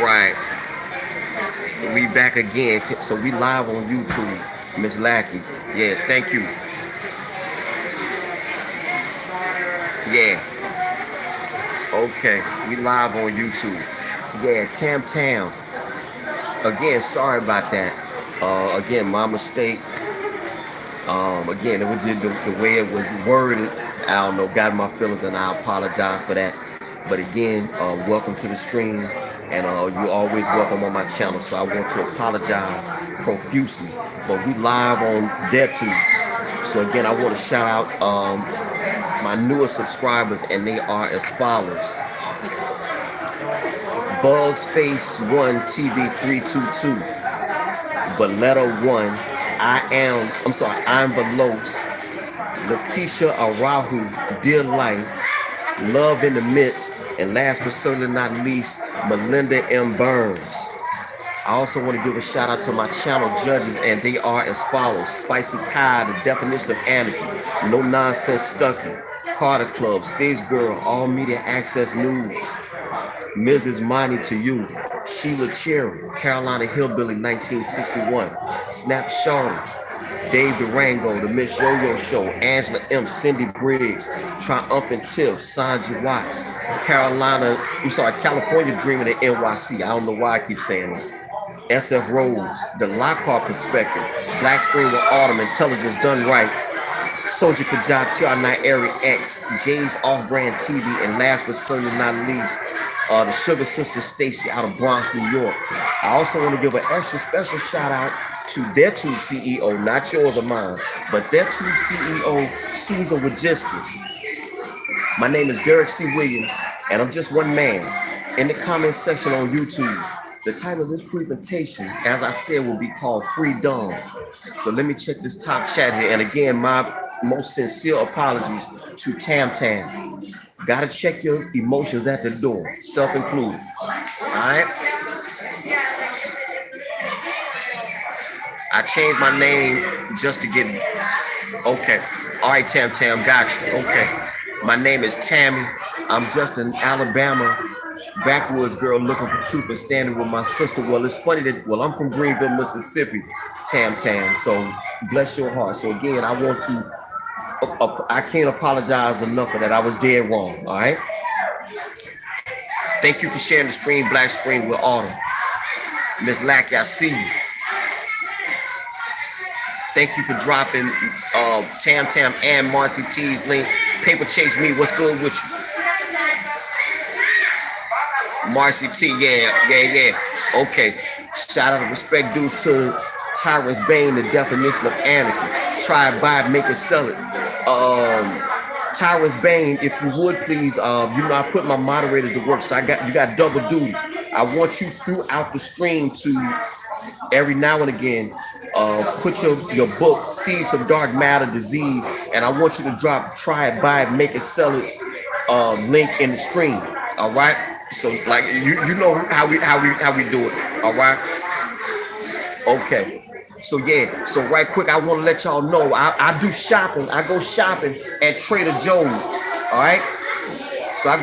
right, we back again. So we live on YouTube, Miss Lackey. Yeah, thank you. Yeah, okay, we live on YouTube. Yeah, Tam Tam. Again, sorry about that. Again, my mistake. Again, it was just the way it was worded. I don't know, got my feelings, and I apologize for that. But again, welcome to the stream, and you're always welcome on my channel. So I want to apologize profusely. But we live on there too. So again, I want to shout out my newest subscribers, and they are as follows: Bugs Face One TV 322, Baletta One. I'm Velos, Letitia Arahu, Dear Life, Love in the Midst, and last but certainly not least, Melinda M. Burns. I also want to give a shout out to my channel judges, and they are as follows: Spicy Kai, The Definition of Anarchy, No Nonsense Stucky, Carter Club, Stage Girl, All Media Access News, Mrs. Money to You, Sheila Cherry, Carolina Hillbilly 1961, Snap Shorty, Dave Durango, The Miss Yo-Yo Show, Angela M., Cindy Briggs, Triumphant Tiff, Sanji Watts, California Dreaming at NYC. I don't know why I keep saying that. SF Rose, The Lockhart Perspective, Black Spring with Autumn, Intelligence Done Right, Soldier Kajah, TR9 Airy X, Jay's Off-Brand TV, and last but certainly not least, the Sugar Sister Stacy out of Bronx, New York. I also want to give an extra special shout out to their tube CEO, not yours or mine, but their tube CEO, Susan Wojcicki. My name is Derek C. Williams, and I'm just one man. In the comment section on YouTube, the title of this presentation, as I said, will be called FreeDumb. So let me check this top chat here. And again, my most sincere apologies to Tam Tam. Gotta check your emotions at the door, self-included. All right. I changed my name just to get. Okay. All right, Tam Tam, got you. Okay. My name is Tammy. I'm just an Alabama backwoods girl looking for truth and standing with my sister. Well, it's funny that, I'm from Greenville, Mississippi, Tam Tam. So bless your heart. So again, I can't apologize enough for that. I was dead wrong. All right. Thank you for sharing the stream, Black Spring with Autumn. Miss Lackey, I see you. Thank you for dropping Tam Tam and Marci T's link. Paper Chase Me, what's good with you? Marci T, yeah. Okay. Shout out and respect due to Tyrus Bane, The Definition of Anarchy. Try it, buy it, make it, sell it. Tyrus Bane, if you would please, I put my moderators to work, so you got double duty. I want you throughout the stream to every now and again put your book, Seeds of Dark Matter Disease, and I want you to drop Try It, Buy It, Make It, Sell It link in the stream. All right. So like you know how we do it. All right. Okay. So yeah. So right quick, I want to let y'all know I do shopping. I go shopping at Trader Joe's. All right. So I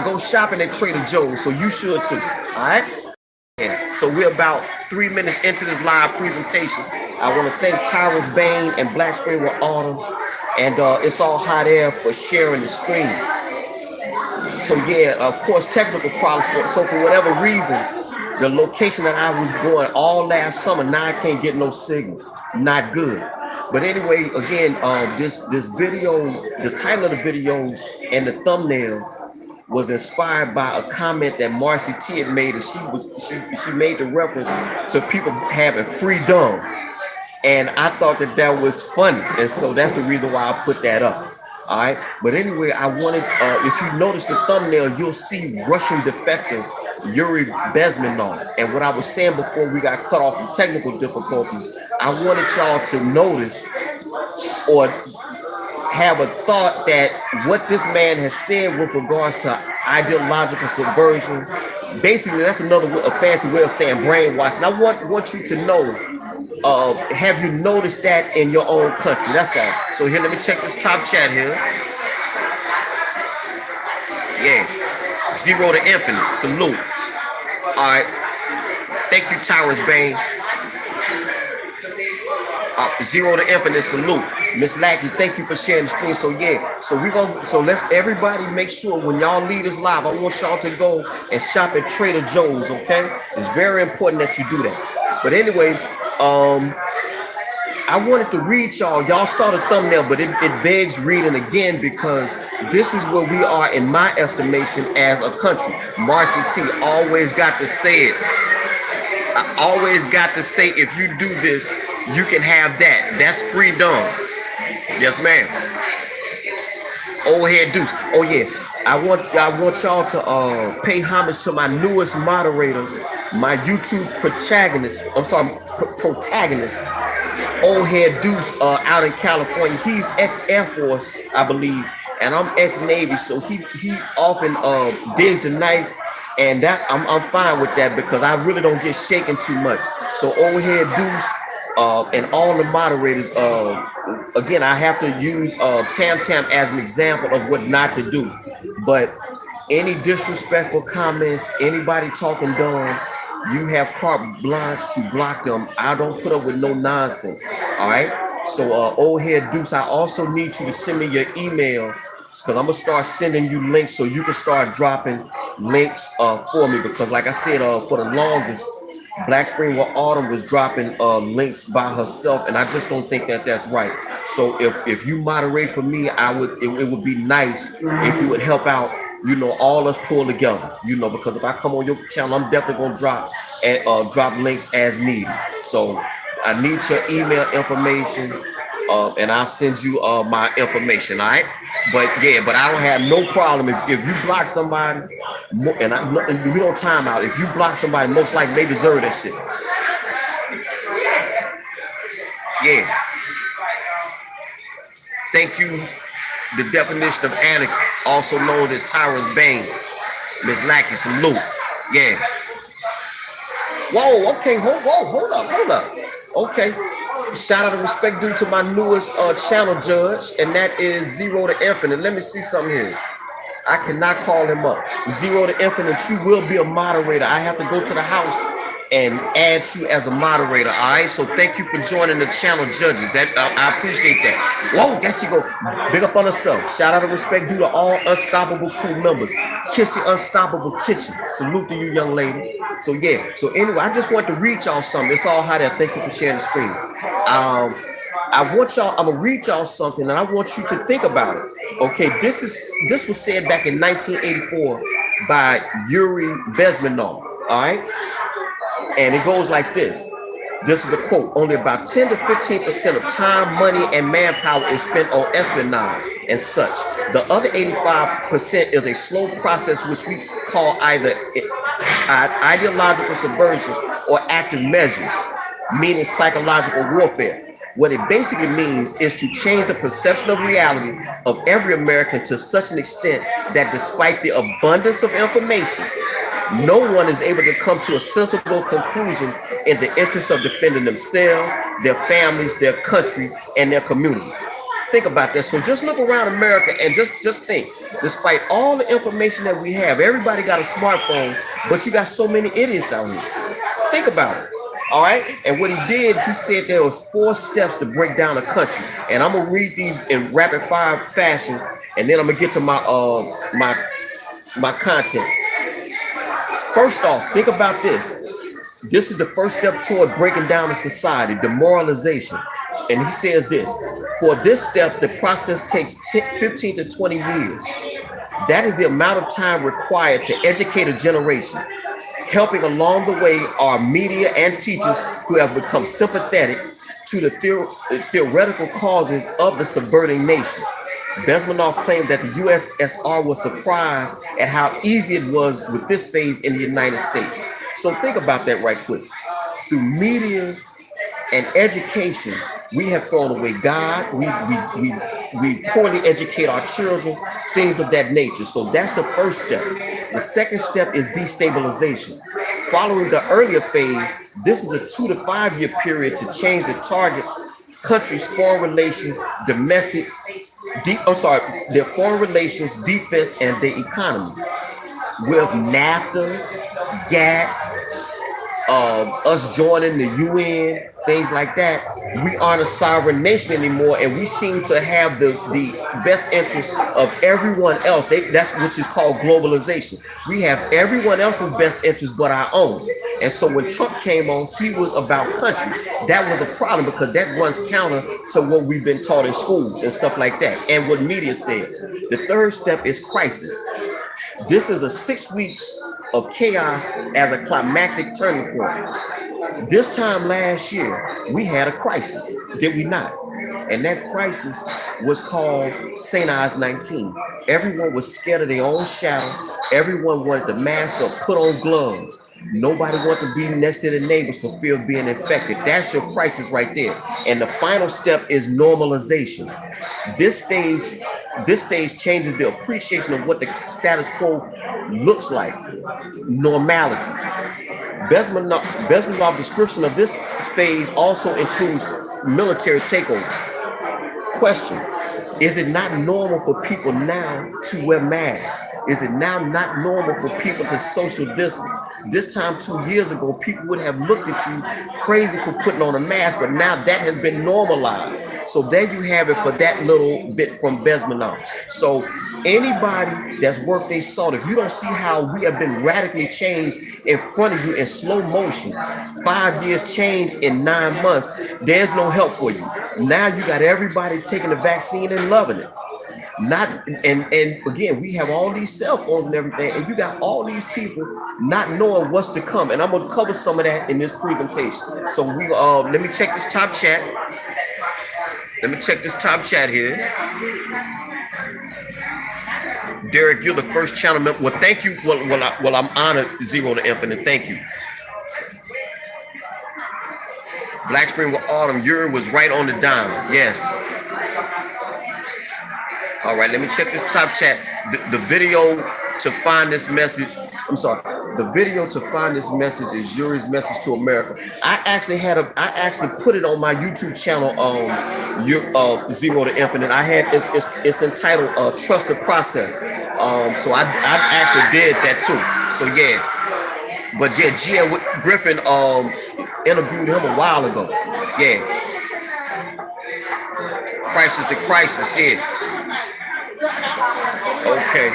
go shopping at Trader Joe's. So you should too. All right. Yeah. So we're about 3 minutes into this live presentation. I want to thank Tyrus Bane and Black Spring with Autumn, and It's All Hot Air for sharing the stream. So yeah, of course, technical problems. So for whatever reason, the location that I was going all last summer, now I can't get no signal. Not good. But anyway, again, this video, the title of the video and the thumbnail was inspired by a comment that Marci T had made, and she made the reference to people having freedom, and I thought that was funny, and so that's the reason why I put that up. All right, but anyway, I wanted, if you notice the thumbnail, you'll see Russian defective Yuri Bezmenov. And what I was saying before we got cut off from technical difficulties, I wanted y'all to notice or have a thought that what this man has said with regards to ideological subversion, basically that's a fancy way of saying brainwashing. I want you to know, have you noticed that in your own country? That's all. So here, let me check this top chat here. Yeah. Zero to infinite. Salute. All right. Thank you, Tyrus Bane. Zero to Infinite, salute. Miss Lackey, thank you for sharing the screen. So yeah, so let's everybody make sure when y'all leave this live, I want y'all to go and shop at Trader Joe's, okay? It's very important that you do that. But anyway, I wanted to read y'all. Y'all saw the thumbnail, but it begs reading again because this is where we are in my estimation as a country. Marci T always got to say it. I always got to say, if you do this, you can have that. That's FreeDumb. Yes, ma'am. Old head deuce. Oh yeah. I want y'all to pay homage to my newest moderator, my YouTube protagonist. Protagonist. Old head deuce out in California. He's ex-Air Force, I believe, and I'm ex-Navy, so he often digs the knife, and that I'm fine with that because I really don't get shaken too much. So old head deuce. And all the moderators, again, I have to use Tam Tam as an example of what not to do. But any disrespectful comments, anybody talking dumb, you have carte blanche to block them. I don't put up with no nonsense. All right. So, old head Deuce, I also need you to send me your email because I'm gonna start sending you links so you can start dropping links for me. Because, like I said, for the longest, Black Spring or Autumn was dropping links by herself, and I just don't think that that's right. So if you moderate for me, it would be nice if you would help out. All us pull together. Because if I come on your channel, I'm definitely gonna drop links as needed. So I need your email information, and I'll send you my information. All right. But I don't have no problem if you block somebody, and we don't time out. If you block somebody, most likely they deserve that shit. Yeah. Thank you. The definition of anarchy, also known as Tyrus Bane. Miss Lackey, salute. Yeah. Whoa, okay, hold up. Okay. Shout out and respect due to my newest channel judge, and that is Zero to Infinite. Let me see something here. I cannot call him up. Zero to Infinite, you will be a moderator. I have to go to the house and add you as a moderator. All right. So thank you for joining the channel judges. That I appreciate that. Whoa, there she go. Big up on herself. Shout out and respect due to all Unstoppable crew members. Kissy Unstoppable Kitchen. Salute to you, young lady. So yeah. So anyway, I just want to read y'all something. It's all hot there. Thank you for sharing the stream. I'm gonna read y'all something, and I want you to think about it. Okay, this was said back in 1984 by Yuri Bezmenov. All right. And it goes like this. This is a quote. Only about 10 to 15% of time, money, and manpower is spent on espionage and such. The other 85% is a slow process which we call either ideological subversion or active measures, meaning psychological warfare. What it basically means is to change the perception of reality of every American to such an extent that despite the abundance of information, no one is able to come to a sensible conclusion in the interest of defending themselves, their families, their country, and their communities. Think about that. So just look around America and just think. Despite all the information that we have, everybody got a smartphone, but you got so many idiots out here. Think about it. All right. And what he did, he said there was 4 steps to break down a country. And I'm gonna read these in rapid fire fashion, and then I'm gonna get to my my content. First off, think about this. This is the first step toward breaking down a society, demoralization. And he says this: for this step, the process takes 15 to 20 years. That is the amount of time required to educate a generation. Helping along the way are media and teachers who have become sympathetic to the theoretical causes of the subverting nation. Bezmenov claimed that the USSR was surprised at how easy it was with this phase in the United States. So think about that right quick. Through media and education, we have thrown away God. We poorly educate our children, things of that nature. So that's the first step. The second step is destabilization. Following the earlier phase, this is a 2 to 5 year period to change the target's country's foreign relations, their foreign relations, defense, and their economy. With NAFTA, GATT, us joining the UN, things like that, we aren't a sovereign nation anymore, and we seem to have the best interest of everyone else. That's which is called globalization. We have everyone else's best interest but our own. And so when Trump came on, he was about country. That was a problem because that runs counter to what we've been taught in schools and stuff like that, and what media says. The third step is crisis. This is a 6 weeks of chaos as a climactic turning point. This time last year, we had a crisis, did we not? And that crisis was called St. Ives 19. Everyone was scared of their own shadow. Everyone wanted to mask up, put on gloves. Nobody wanted to be next to their neighbors for fear of being infected. That's your crisis right there. And the final step is normalization. This stage changes the appreciation of what the status quo looks like. Normality. Besmanov's description of this phase also includes military takeover. Question: is it not normal for people now to wear masks? Is it now not normal for people to social distance? This time 2 years ago, people would have looked at you crazy for putting on a mask, but now that has been normalized. So there you have it for that little bit from Besmanov. So anybody that's worth their salt, if you don't see how we have been radically changed in front of you in slow motion, 5 years change in 9 months, there's no help for you. Now you got everybody taking the vaccine and loving it. Not and again, we have all these cell phones and everything, and you got all these people not knowing what's to come. And I'm gonna cover some of that in this presentation. So we let me check this top chat. Let me check this top chat here. Derek, you're the first channel member. Well, thank you. Well, I'm honored, Zero to Infinite. Thank you. Black Spring with Autumn. Yuri was right on the dime. Yes. All right, let me check this top chat. The video to find this message. I'm sorry. The video to find this message is Yuri's message to America. I actually put it on my YouTube channel. Zero to Infinite. It's entitled Trust the Process. So I actually did that too. So yeah. But yeah, Gia Griffin interviewed him a while ago. Yeah. Crisis to crisis. Yeah. Okay.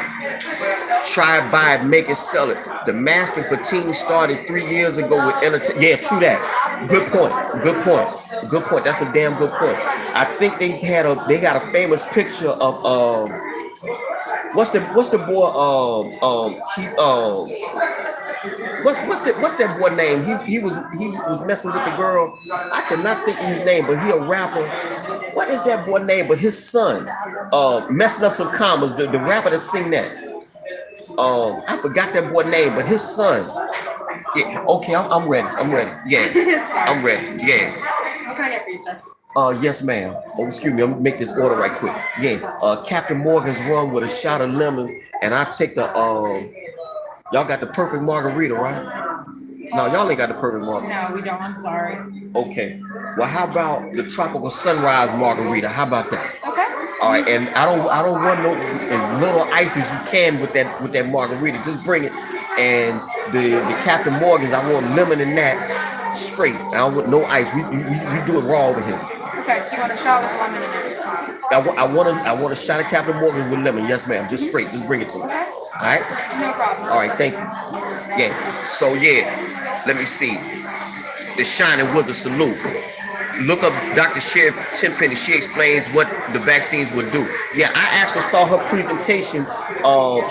Try, buy it, make it, sell it. The masking for teens started 3 years ago with entertainment. Yeah, true that. Good point. Good point. Good point. That's a damn good point. I think they got a famous picture of what's the boy what's that boy name? He was messing with the girl. I cannot think of his name, but he a rapper. What is that boy name? But his son messing up some commas. The rapper that sing that. I forgot that boy name, but his son. Yeah, okay, I'm ready. I'm ready. Yeah, I'm ready. Yeah. What can I get for you, sir? Yes, ma'am. Oh, excuse me. I'm gonna make this order right quick. Yeah. Captain Morgan's rum with a shot of lemon, and I take the Y'all got the perfect margarita, right? No, y'all ain't got the perfect margarita. No, we don't. I'm sorry. Okay. Well, how about the tropical sunrise margarita? How about that? Okay. All right, and I don't want no as little ice as you can with that margarita. Just bring it. And the Captain Morgan's, I want lemon in that straight. I don't want no ice. We do it raw over here. Okay, so you want a shot with lemon in it? I want a shot of Captain Morgan with lemon. Yes, ma'am. Just straight. Just bring it to me. Okay. All right. No problem. All right. Thank you. Yeah. So yeah, let me see. The Shining Wizard salute. Look up Dr. Sherry Tenpenny. She explains what the vaccines would do. Yeah, I actually saw her presentation.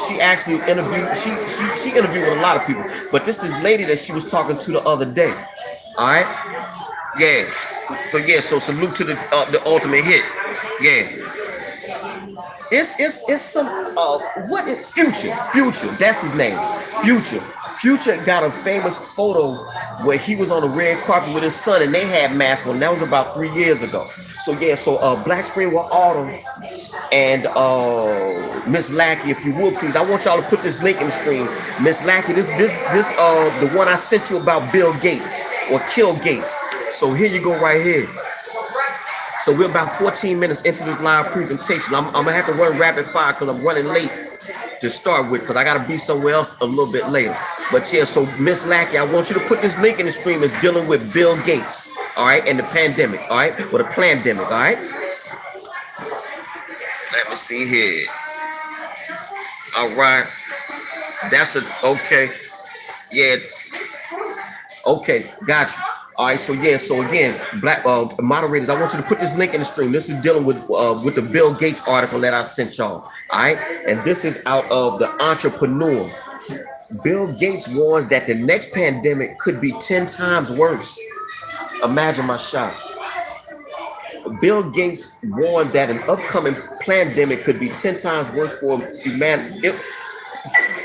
She actually interviewed. She interviewed with a lot of people. But this lady that she was talking to the other day. All right. Yeah. So salute to the ultimate hit. Yeah. It's some what is Future? That's his name. Future got a famous photo where he was on the red carpet with his son and they had masks on. That was about 3 years ago. So yeah, Black Spring with Autumn and Miss Lackey, if you would please. I want y'all to put this link in the stream. Miss Lackey, this the one I sent you about Bill Gates or Kill Gates. So here you go right here. So we're about 14 minutes into this live presentation. I'm gonna have to run rapid fire because I'm running late to start with because I gotta be somewhere else a little bit later. But yeah, so Miss Lackey, I want you to put this link in the stream. It's dealing with Bill Gates, all right, and the pandemic, all right, or the plandemic, all right. Let me see here. All right, that's a okay. Yeah, okay, got you. All right, so yeah, so again, black moderators, I want you to put this link in the stream. This is dealing with the Bill Gates article that I sent y'all. All right, and this is out of the Entrepreneur. Bill Gates warns that the next pandemic could be 10 times worse. Imagine my shock. Bill Gates warned that an upcoming pandemic could be 10 times worse for humanity.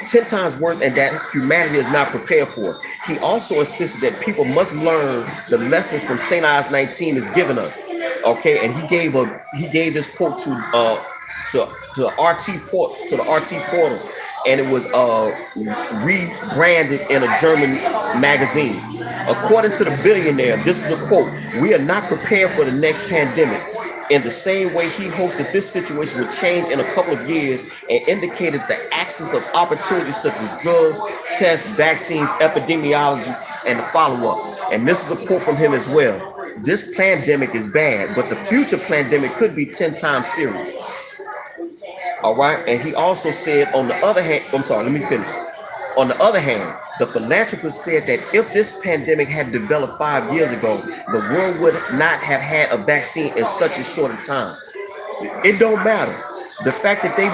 10 times worse, and that humanity is not prepared for. He also insisted that people must learn the lessons from St. Ives 19 is giving us. Okay, and he gave this quote to the RT portal, and it was rebranded in a German magazine. According to the billionaire, this is a quote: "We are not prepared for the next pandemic." In the same way, he hopes that this situation would change in a couple of years, and indicated the axis of opportunities such as drugs, tests, vaccines, epidemiology, and the follow-up. And this is a quote from him as well. This pandemic is bad, but the future pandemic could be 10 times serious. All right. And he also said, on the other hand, I'm sorry, let me finish. On the other hand, the philanthropist said that if this pandemic had developed 5 years ago, the world would not have had a vaccine in such a short a time. It don't matter. The fact that they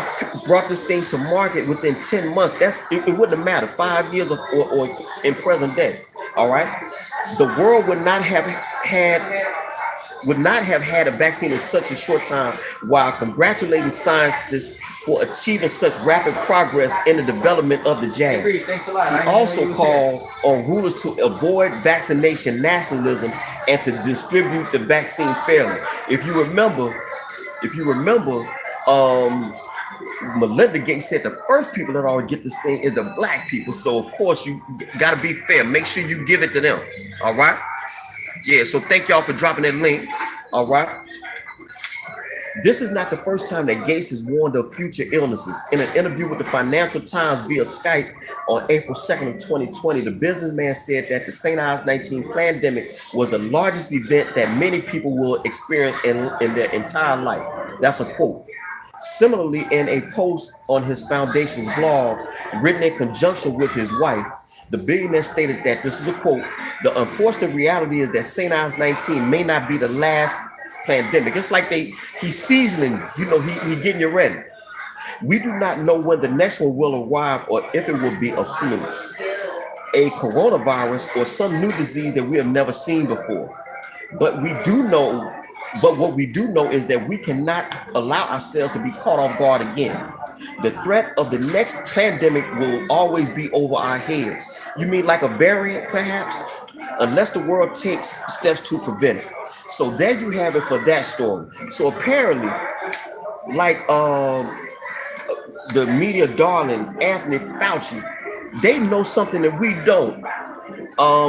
brought this thing to market within 10 months, it wouldn't have mattered 5 years or in present day. All right. The world would not have had a vaccine in such a short time, while congratulating scientists for achieving such rapid progress in the development of the jab. He also called on rulers to avoid vaccination nationalism and to distribute the vaccine fairly. If you remember, Melinda Gates said the first people that ought to get this thing is the black people. So of course you got to be fair. Make sure you give it to them. All right. Yeah, so thank y'all for dropping that link. All right. This is not the first time that Gates has warned of future illnesses. In an interview with the Financial Times via Skype on April 2nd of 2020, the businessman said that the St. Ives 19 pandemic was the largest event that many people will experience in their entire life. That's a quote. Similarly, in a post on his foundation's blog, written in conjunction with his wife, the billionaire stated that, this is a quote, "The unfortunate reality is that St. Ives 19 may not be the last pandemic." It's like he's seasoning, he getting you ready. "We do not know when the next one will arrive or if it will be a flu, a coronavirus, or some new disease that we have never seen before. But what we do know is that we cannot allow ourselves to be caught off guard again. The threat of the next pandemic will always be over our heads." You mean like a variant, perhaps? "Unless the world takes steps to prevent it." So there you have it for that story. So apparently, like the media darling Anthony Fauci, they know something that we don't.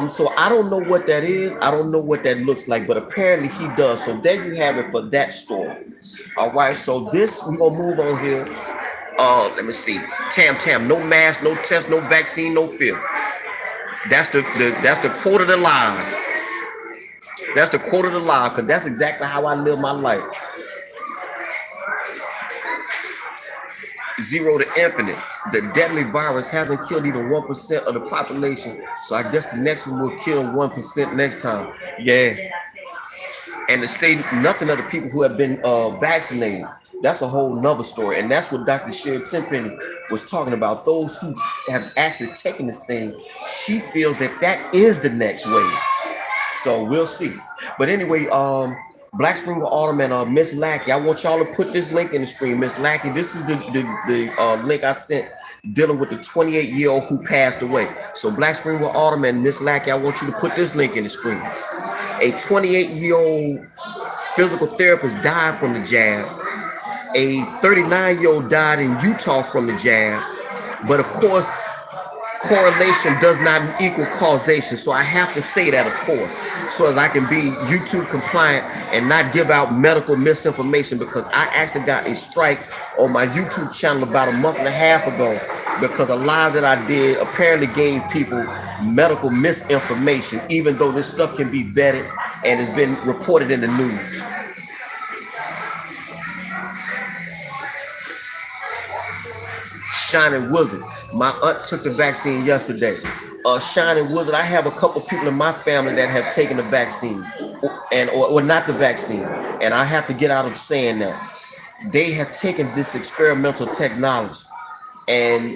So I don't know what that is. I don't know what that looks like, but apparently he does. So there you have it for that story. All right. So we're gonna move on here. Let me see. Tam, no mask, no test, no vaccine, no fear. That's the quote of the lie. That's the quote of the lie, because that's exactly how I live my life. Zero to infinite. The deadly virus hasn't killed even 1% of the population, so I guess the next one will kill 1% next time. Yeah. And to say nothing of the people who have been vaccinated, that's a whole nother story. And that's what Dr. Sherry Tenpenny was talking about. Those who have actually taken this thing, she feels that is the next wave. So we'll see. But anyway, Black Springer Autumn and Miss Lackey, I want y'all to put this link in the stream. Miss Lackey, this is the link I sent dealing with the 28-year-old who passed away. So Black Springer Autumn and Miss Lackey, I want you to put this link in the stream. A 28-year-old physical therapist died from the jab. A 39-year-old died in Utah from the jab. But of course, correlation does not equal causation. So I have to say that, of course, so as I can be YouTube compliant and not give out medical misinformation, because I actually got a strike on my YouTube channel about a month and a half ago because a lot that I did apparently gave people medical misinformation, even though this stuff can be vetted and has been reported in the news. Shining Wizard. My aunt took the vaccine yesterday. Shining Wizard, I have a couple people in my family that have taken the vaccine, or not the vaccine, and I have to get out of saying that. They have taken this experimental technology, and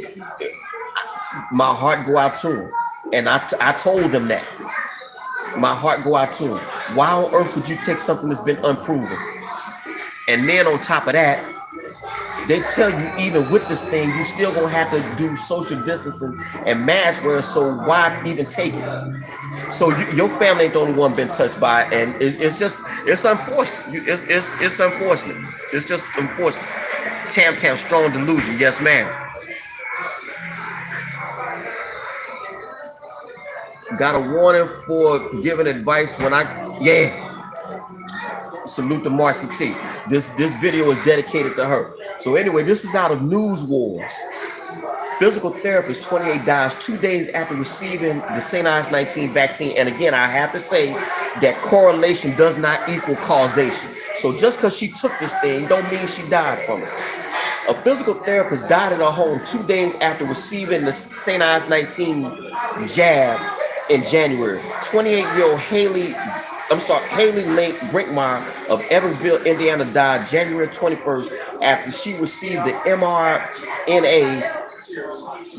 my heart go out to them. And I told them that. My heart go out to them. Why on earth would you take something that's been unproven? And then on top of that, they tell you even with this thing, you still gonna have to do social distancing and mask wear. So why even take it? So your family ain't the only one been touched by it, and it's unfortunate. It's unfortunate. It's just unfortunate. Tam strong delusion. Yes, ma'am. Got a warning for giving advice when salute to Marci T. This video is dedicated to her. So anyway, this is out of News Wars. Physical therapist 28 dies 2 days after receiving the St. Ives 19 vaccine. And again, I have to say that correlation does not equal causation. So just because she took this thing don't mean she died from it. A physical therapist died in her home 2 days after receiving the St. Ives 19 jab in January. 28-year-old Haley Link Brinkmeyer of Evansville, Indiana, died January 21st after she received the mRNA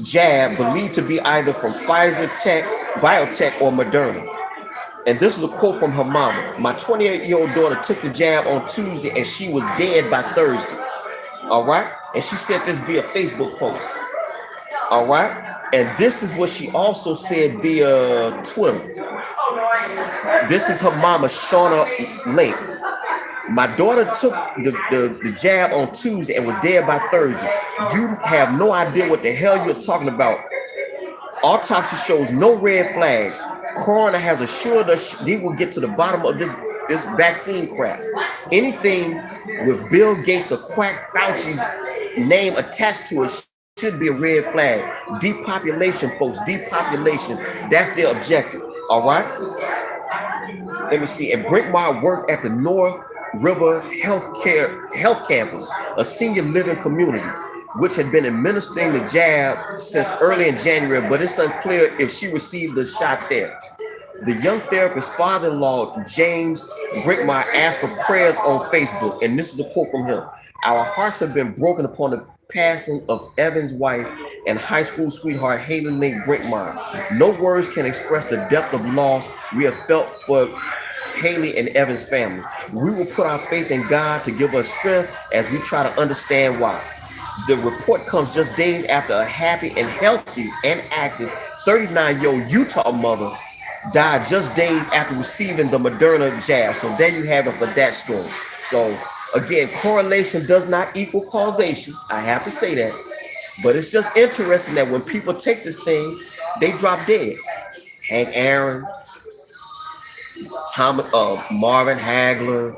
jab believed to be either from Pfizer Biotech or Moderna. And this is a quote from her mama. My 28-year-old daughter took the jab on Tuesday and she was dead by Thursday. All right? And she said this via Facebook post. All right? And this is what she also said via Twitter. This is her mama, Shauna Link. My daughter took the jab on Tuesday and was dead by Thursday. You have no idea what the hell you're talking about. Autopsy shows no red flags. Coroner has assured us they will get to the bottom of this vaccine crap. Anything with Bill Gates or Quack Fauci's name attached to it should be a red flag. Depopulation, folks, depopulation. That's their objective. All right? Let me see. And Brinkmeyer worked at the North River Health Campus, a senior living community, which had been administering the jab since early in January, but it's unclear if she received the shot there. The young therapist's father-in-law, James Brinkmeyer, asked for prayers on Facebook, and this is a quote from him. Our hearts have been broken upon the passing of Evan's wife and high school sweetheart, Haley Link Brinkmeyer. No words can express the depth of loss we have felt for Haley and Evan's family. We will put our faith in God to give us strength as we try to understand why. The report comes just days after a happy and healthy and active 39-year-old Utah mother died just days after receiving the Moderna jab. So there you have it for that story. So again, correlation does not equal causation. I have to say that. But it's just interesting that when people take this thing, they drop dead. Hank Aaron, Marvin Hagler,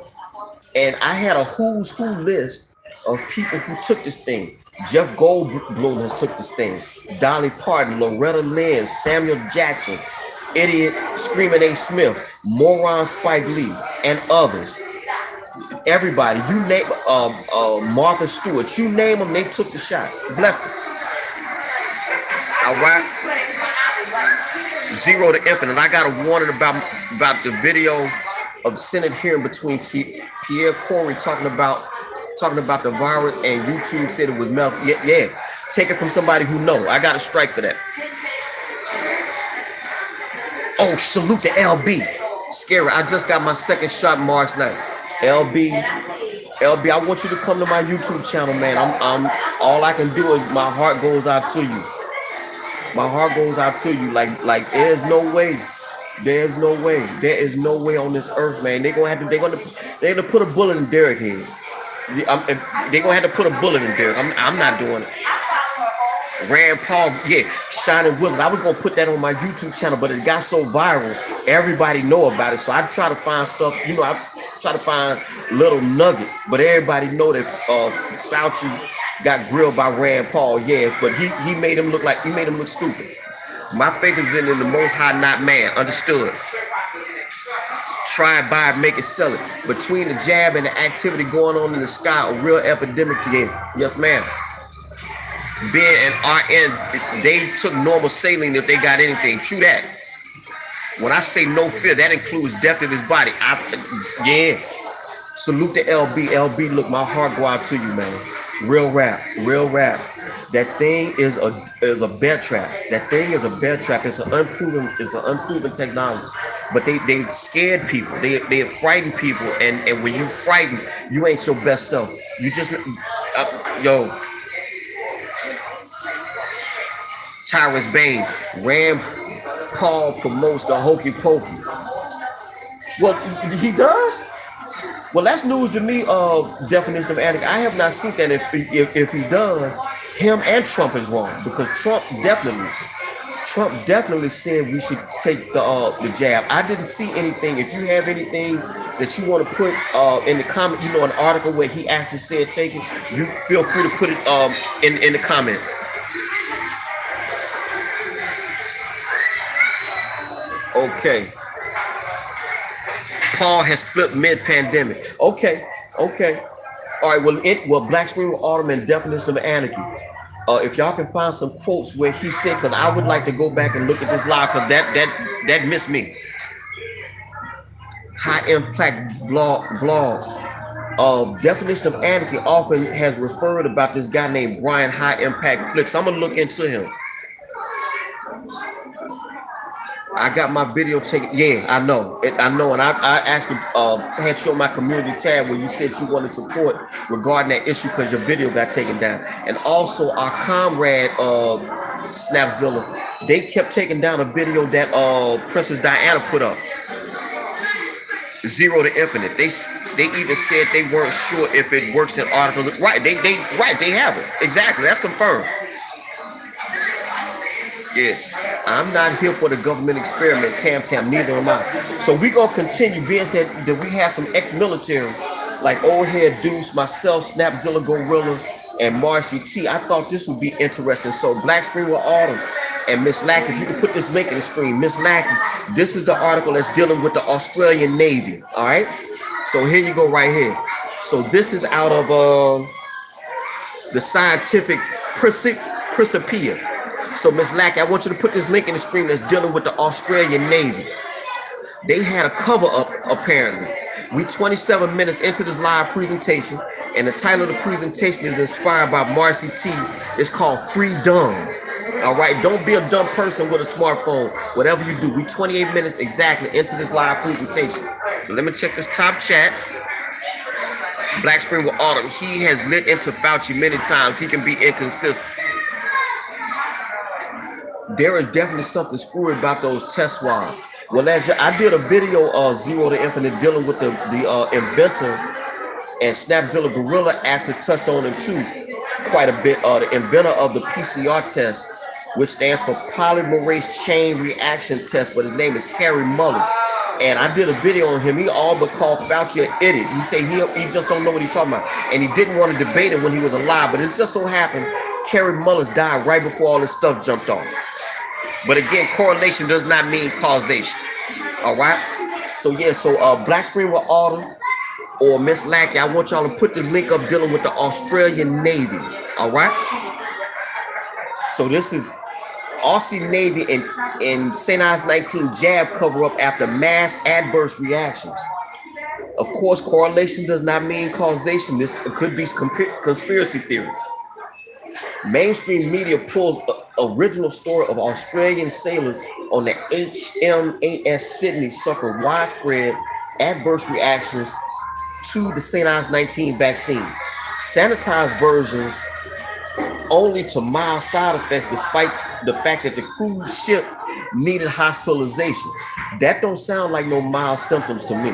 and I had a who's who list of people who took this thing. Jeff Goldblum has took this thing. Dolly Parton, Loretta Lynn, Samuel Jackson, Idiot Screaming A. Smith, Moron Spike Lee, and others. Everybody, you name Martha Stewart, you name them, they took the shot. Bless them. All right. 0 to infinite. I got a warning about the video of Senate hearing between Pierre Corey talking about the virus, and YouTube said it was medical. Yeah. Take it from somebody who know. I got a strike for that. Oh, salute to LB. Scary. I just got my second shot March 9th. LB, I want you to come to my YouTube channel, man. I'm all I can do is my heart goes out to you. My heart goes out to you. Like there's no way. There's no way. There is no way on this earth, man. They're gonna put a bullet in Derek's head. They're gonna have to put a bullet in Derek. I'm not doing it. Rand Paul, Shining Wizard. I was gonna put that on my YouTube channel, but it got so viral, everybody know about it. So I try to find stuff, I try to find little nuggets, but everybody know that Fauci got grilled by Rand Paul, yes, but he made him look stupid. My faith is in the Most High, not man. Understood. Try, buy, make it, sell it. Between the jab and the activity going on in the sky, a real epidemic again. Yes, ma'am. Ben and RN, they took normal saline if they got anything. True that. When I say no fear, that includes death of his body. Yeah. Salute to LB. LB, look, my heart go out to you, man. Real rap, real rap. That thing is a bear trap. That thing is a bear trap. It's an unproven technology. But they scared people. They frighten people. And when you frighten, you ain't your best self. You just yo. Tyrus Bane, Rand Paul promotes the hokey pokey. Well, he does. Well, that's news to me. Definition of anarchy. I have not seen that. If he does, him and Trump is wrong, because Trump definitely said we should take the jab. I didn't see anything. If you have anything that you want to put in the comment, an article where he actually said take it, you feel free to put it in the comments. Okay. Paul has flipped mid-pandemic. Okay. All right. Well, Black Spring with Autumn and Definition of Anarchy. If y'all can find some quotes where he said, because I would like to go back and look at this live, because that missed me. High impact vlogs. Definition of Anarchy often has referred about this guy named Brian High Impact Flicks. I'm gonna look into him. I got my video taken. Yeah, I know, and I actually had shown my community tab where you said you wanted support regarding that issue because your video got taken down, and also our comrade Snapzilla, they kept taking down a video that Princess Diana put up. Zero to Infinite. They even said they weren't sure if it works in articles. Right? They have it exactly. That's confirmed. Yeah. I'm not here for the government experiment, tam, neither am I. So we're going to continue, being that we have some ex-military, like Old Head Deuce, myself, Snapzilla Gorilla, and Marci T. I thought this would be interesting. So Black Spring with Autumn and Miss Lackey, if you can put this link in the stream. Miss Lackey, this is the article that's dealing with the Australian Navy, all right? So here you go right here. So this is out of the Scientific Principia. So, Miss Lackey, I want you to put this link in the stream that's dealing with the Australian Navy. They had a cover up, apparently. We 27 minutes into this live presentation, and the title of the presentation is inspired by Marci T. It's called FreeDumb. All right, don't be a dumb person with a smartphone. Whatever you do, we 28 minutes exactly into this live presentation. So let me check this top chat. Black Spring with Autumn. He has lit into Fauci many times. He can be inconsistent. There is definitely something screwy about those test swabs. Well, I did a video Zero to Infinite dealing with the inventor, and Snapzilla Gorilla actually touched on him too quite a bit. The inventor of the PCR test, which stands for polymerase chain reaction test, but his name is Kary Mullis. And I did a video on him. He all but called Fauci an idiot. He said he just don't know what he's talking about. And he didn't want to debate it when he was alive. But it just so happened Kary Mullis died right before all this stuff jumped off. But again, correlation does not mean causation. All right? So yeah, Black Spring with Autumn or Miss Lackey, I want y'all to put the link up dealing with the Australian Navy. All right? So this is Aussie Navy and St. Ives 19 jab cover up after mass adverse reactions. Of course, correlation does not mean causation. This could be conspiracy theories. Mainstream media pulls original story of Australian sailors on the HMAS Sydney suffered widespread adverse reactions to the St. Ives 19 vaccine. Sanitized versions only to mild side effects, despite the fact that the cruise ship needed hospitalization. That don't sound like no mild symptoms to me.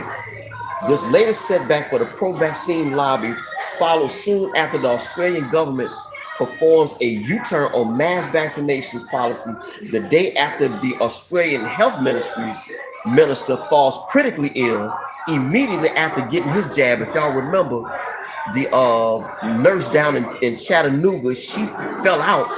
This latest setback for the pro-vaccine lobby follows soon after the Australian government performs a U-turn on mass vaccination policy the day after the Australian Health Minister falls critically ill immediately after getting his jab. If y'all remember, the nurse down in Chattanooga, she fell out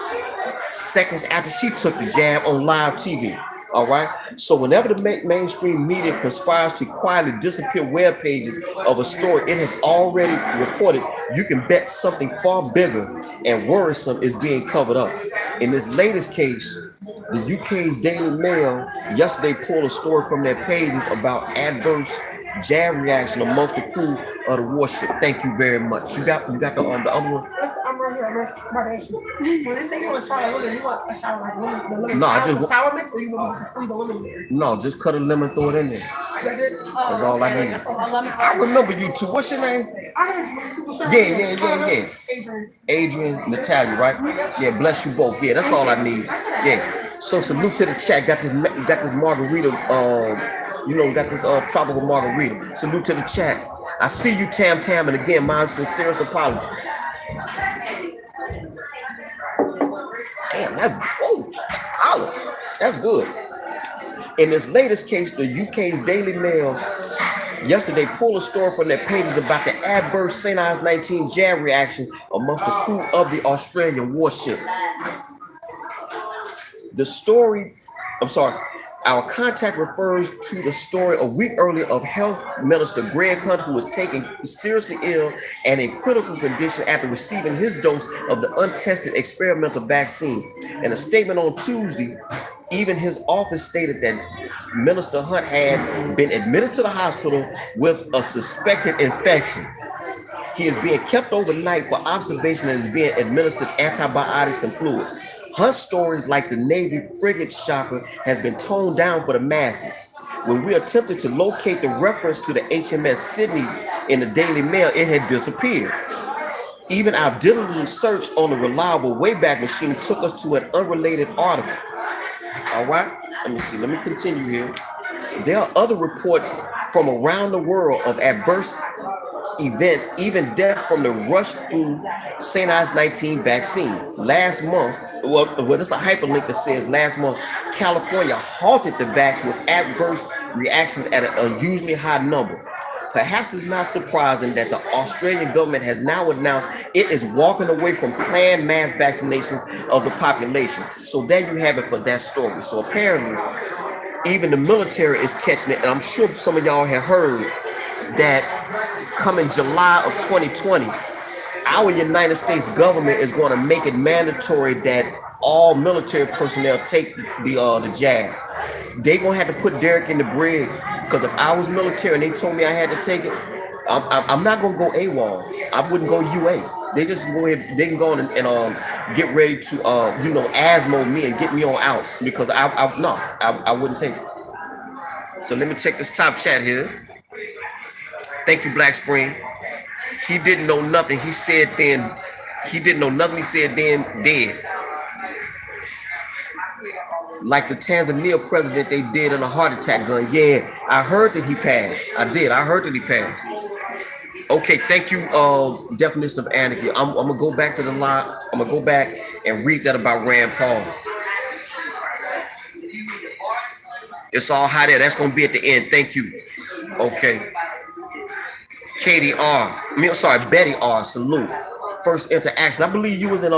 seconds after she took the jab on live TV. All right. So whenever the mainstream media conspires to quietly disappear web pages of a story it has already reported, you can bet something far bigger and worrisome is being covered up. In this latest case, the UK's Daily Mail yesterday pulled a story from their pages about adverse jab reaction amongst the crew of the warship. Thank you very much. You got the other one. I'm right here. I'm about to ask you. When they say you want a shot of lemon, you want a shot of like lemon, the lemon No, I sour, just sour mix, or you want me to squeeze the lemon in there? No, just cut a lemon, throw it in there. That's it? That's all I need. I remember you too. What's your name? I have Yeah. Adrian. Adrian, Natalia, right? Yeah, bless you both. Yeah, that's all I need. Yeah. So salute to the chat. Got this margarita. Got this tropical margarita. Salute to the chat. I see you, Tam Tam, and again, my sincerest apology. Damn, that's good. In this latest case, the UK's Daily Mail yesterday pulled a story from their pages about the adverse St. Ives 19 jab reaction amongst the crew of the Australian warship. Our contact refers to the story a week earlier of Health Minister Greg Hunt, who was taken seriously ill and in critical condition after receiving his dose of the untested experimental vaccine. In a statement on Tuesday, even his office stated that Minister Hunt had been admitted to the hospital with a suspected infection. He is being kept overnight for observation and is being administered antibiotics and fluids. Hunt's stories, like the Navy frigate shocker, has been toned down for the masses. When we attempted to locate the reference to the HMS Sydney in the Daily Mail, it had disappeared. Even our diligent search on the reliable Wayback Machine took us to an unrelated article. All right, let me see. Let me continue here. There are other reports from around the world of adverse events, even death from the rush through St. Ives 19 vaccine. Last month, there's a hyperlink that says last month, California halted the vax with adverse reactions at an unusually high number. Perhaps it's not surprising that the Australian government has now announced it is walking away from planned mass vaccination of the population. So there you have it for that story. So apparently, even the military is catching it, and I'm sure some of y'all have heard that coming July of 2020, our United States government is going to make it mandatory that all military personnel take the jab. They're going to have to put Derek in the brig, because if I was military and they told me I had to take it, I'm not going to go AWOL. I wouldn't go UA. They just go ahead, they can go in and get ready to, ASMO me and get me on out, because I wouldn't take it. So let me check this top chat here. Thank you, Black Spring. He didn't know nothing. He said then, he didn't know nothing. He said then, dead. Like the Tanzania president they did in a heart attack gun. Yeah, I heard that he passed. I did. I heard that he passed. Okay, thank you, definition of anarchy. I'm gonna go back to the line. I'm gonna go back and read that about Rand Paul. It's all high there. That's gonna be at the end. Thank you. Okay. Katie R. Betty R. Salute. First interaction. I believe you was in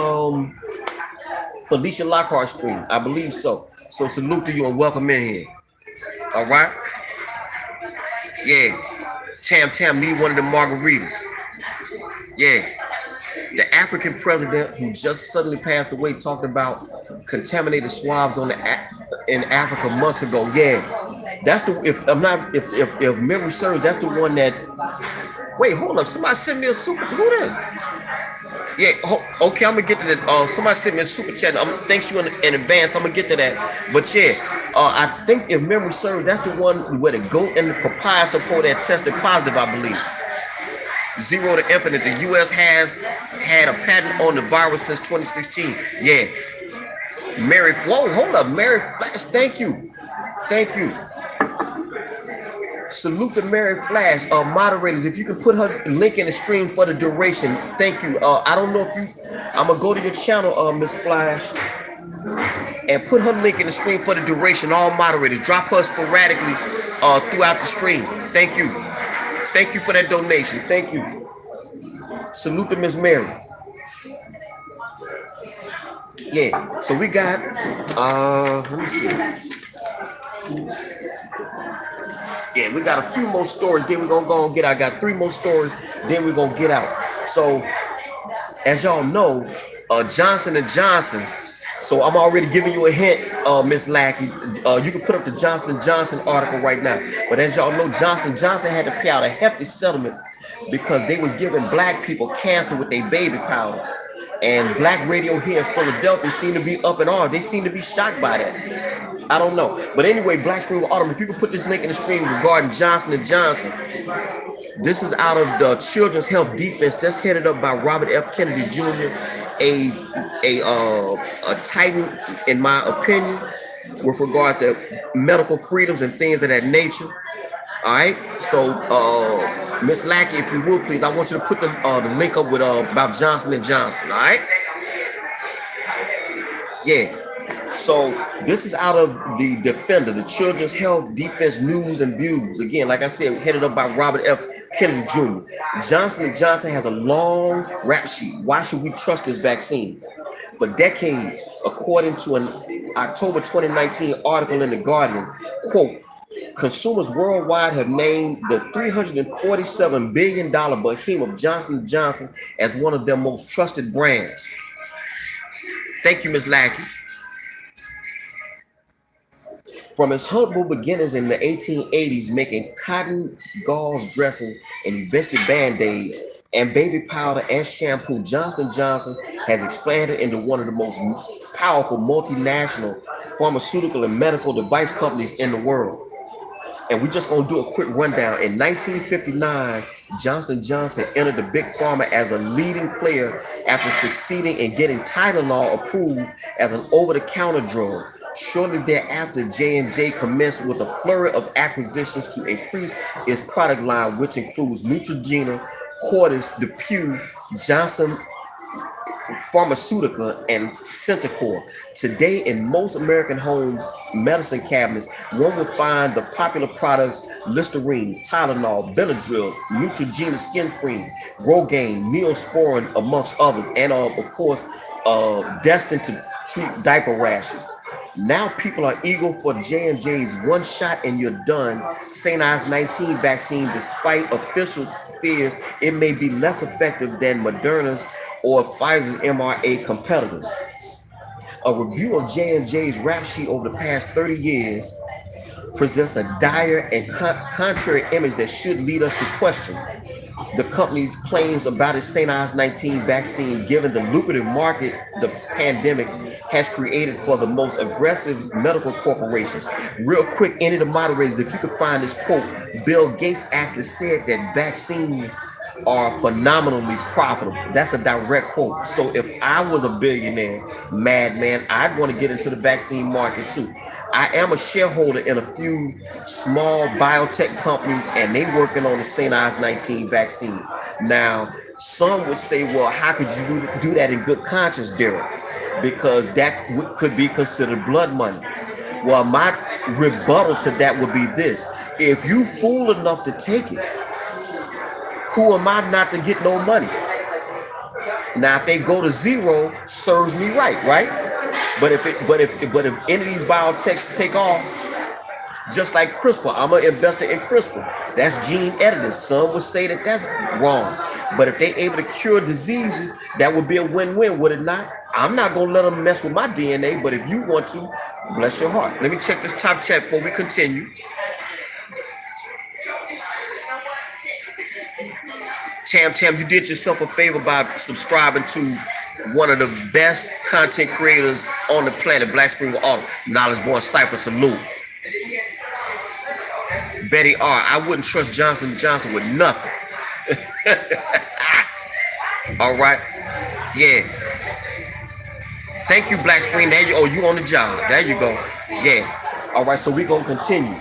Felicia Lockhart stream. I believe so. So salute to you and welcome in here. All right. Yeah. Tam need one of the margaritas. Yeah. The African president who just suddenly passed away talked about contaminated swabs in Africa months ago. Yeah. That's the if memory serves, that's the one that. Wait, hold up. Somebody sent me a super. Who that? Yeah. Okay, I'm gonna get to that. Somebody sent me a super chat. Thanks you in advance. I'm gonna get to that. But yeah, I think if memory serves, that's the one where the goat and the papaya support that tested positive, I believe. Zero to infinite. The U.S. has had a patent on the virus since 2016. Yeah. Hold up. Mary Flash. Thank you. Salute to Mary Flash. Moderators, if you can put her link in the stream for the duration. Thank you. I don't know if you. I'm gonna go to your channel, Miss Flash, and put her link in the stream for the duration. All moderators, drop her sporadically throughout the stream. Thank you. Thank you for that donation. Thank you. Salute to Miss Mary. Yeah, so we got let me see. Yeah, we got a few more stories, then we're gonna go and get out. I got 3 more stories, then we're gonna get out. So as y'all know, Johnson and Johnson. So I'm already giving you a hint, Miss Lackey. You can put up the Johnson and Johnson article right now. But as y'all know, Johnson and Johnson had to pay out a hefty settlement because they was giving black people cancer with their baby powder. And black radio here in Philadelphia seemed to be up in arms. They seem to be shocked by that. I don't know. But anyway, Black Spring Autumn, if you could put this link in the stream regarding Johnson and Johnson. This is out of the Children's Health Defense that's headed up by Robert F. Kennedy Jr., a titan, in my opinion, with regard to medical freedoms and things of that nature. All right, so Miss Lackey, if you will, please, I want you to put the link up with about Johnson and Johnson. All right, yeah. So this is out of the Defender, the Children's Health Defense News and Views. Again, like I said, headed up by Robert F. Kennedy Jr. Johnson & Johnson has a long rap sheet. Why should we trust this vaccine? For decades, according to an October 2019 article in The Guardian, quote, consumers worldwide have named the $347 billion behemoth Johnson & Johnson as one of their most trusted brands. Thank you, Ms. Lackey. From its humble beginnings in the 1880s, making cotton gauze dressing and invested band-aids and baby powder and shampoo, Johnson & Johnson has expanded into one of the most powerful multinational pharmaceutical and medical device companies in the world. And we're just going to do a quick rundown. In 1959, Johnson & Johnson entered the big pharma as a leading player after succeeding in getting Tylenol approved as an over-the-counter drug. Shortly thereafter, J&J commenced with a flurry of acquisitions to increase its product line, which includes Neutrogena, Cordis, DePuy, Johnson Pharmaceutica, and Centocor. Today, in most American homes, medicine cabinets, one will find the popular products Listerine, Tylenol, Benadryl, Neutrogena skin cream, Rogaine, Neosporin, amongst others, and of course, destined to treat diaper rashes. Now people are eager for J&J's one shot and you're done St. Ives 19 vaccine, despite official fears it may be less effective than Moderna's or Pfizer's mRNA competitors. A review of J&J's rap sheet over the past 30 years presents a dire and contrary image that should lead us to question the company's claims about its St. Ives 19 vaccine, given the lucrative market the pandemic has created for the most aggressive medical corporations. Real quick, any of the moderators, if you could find this quote, Bill Gates actually said that vaccines are phenomenally profitable. That's a direct quote. So if I was a billionaire madman, I'd want to get into the vaccine market too. I am a shareholder in a few small biotech companies, and they working on the St. Ives 19 vaccine. Now, some would say, well, how could you do that in good conscience, Derek? Because that could be considered blood money. Well, my rebuttal to that would be this. If you fool enough to take it, who am I not to get no money? Now, if they go to zero, serves me right? But if any of these biotechs take off, just like CRISPR, I'm an investor in CRISPR. That's gene editing. Some would say that that's wrong. But if they're able to cure diseases, that would be a win-win, would it not? I'm not going to let them mess with my DNA, but if you want to, bless your heart. Let me check this top chat before we continue. Tam, you did yourself a favor by subscribing to one of the best content creators on the planet, Black Spring Autumn, Knowledge Born Cypher. Salute. Betty R. I wouldn't trust Johnson & Johnson with nothing. All right. Yeah. Thank you, Black Spring. There you go. You on the job. There you go. Yeah. All right. So we're going to continue.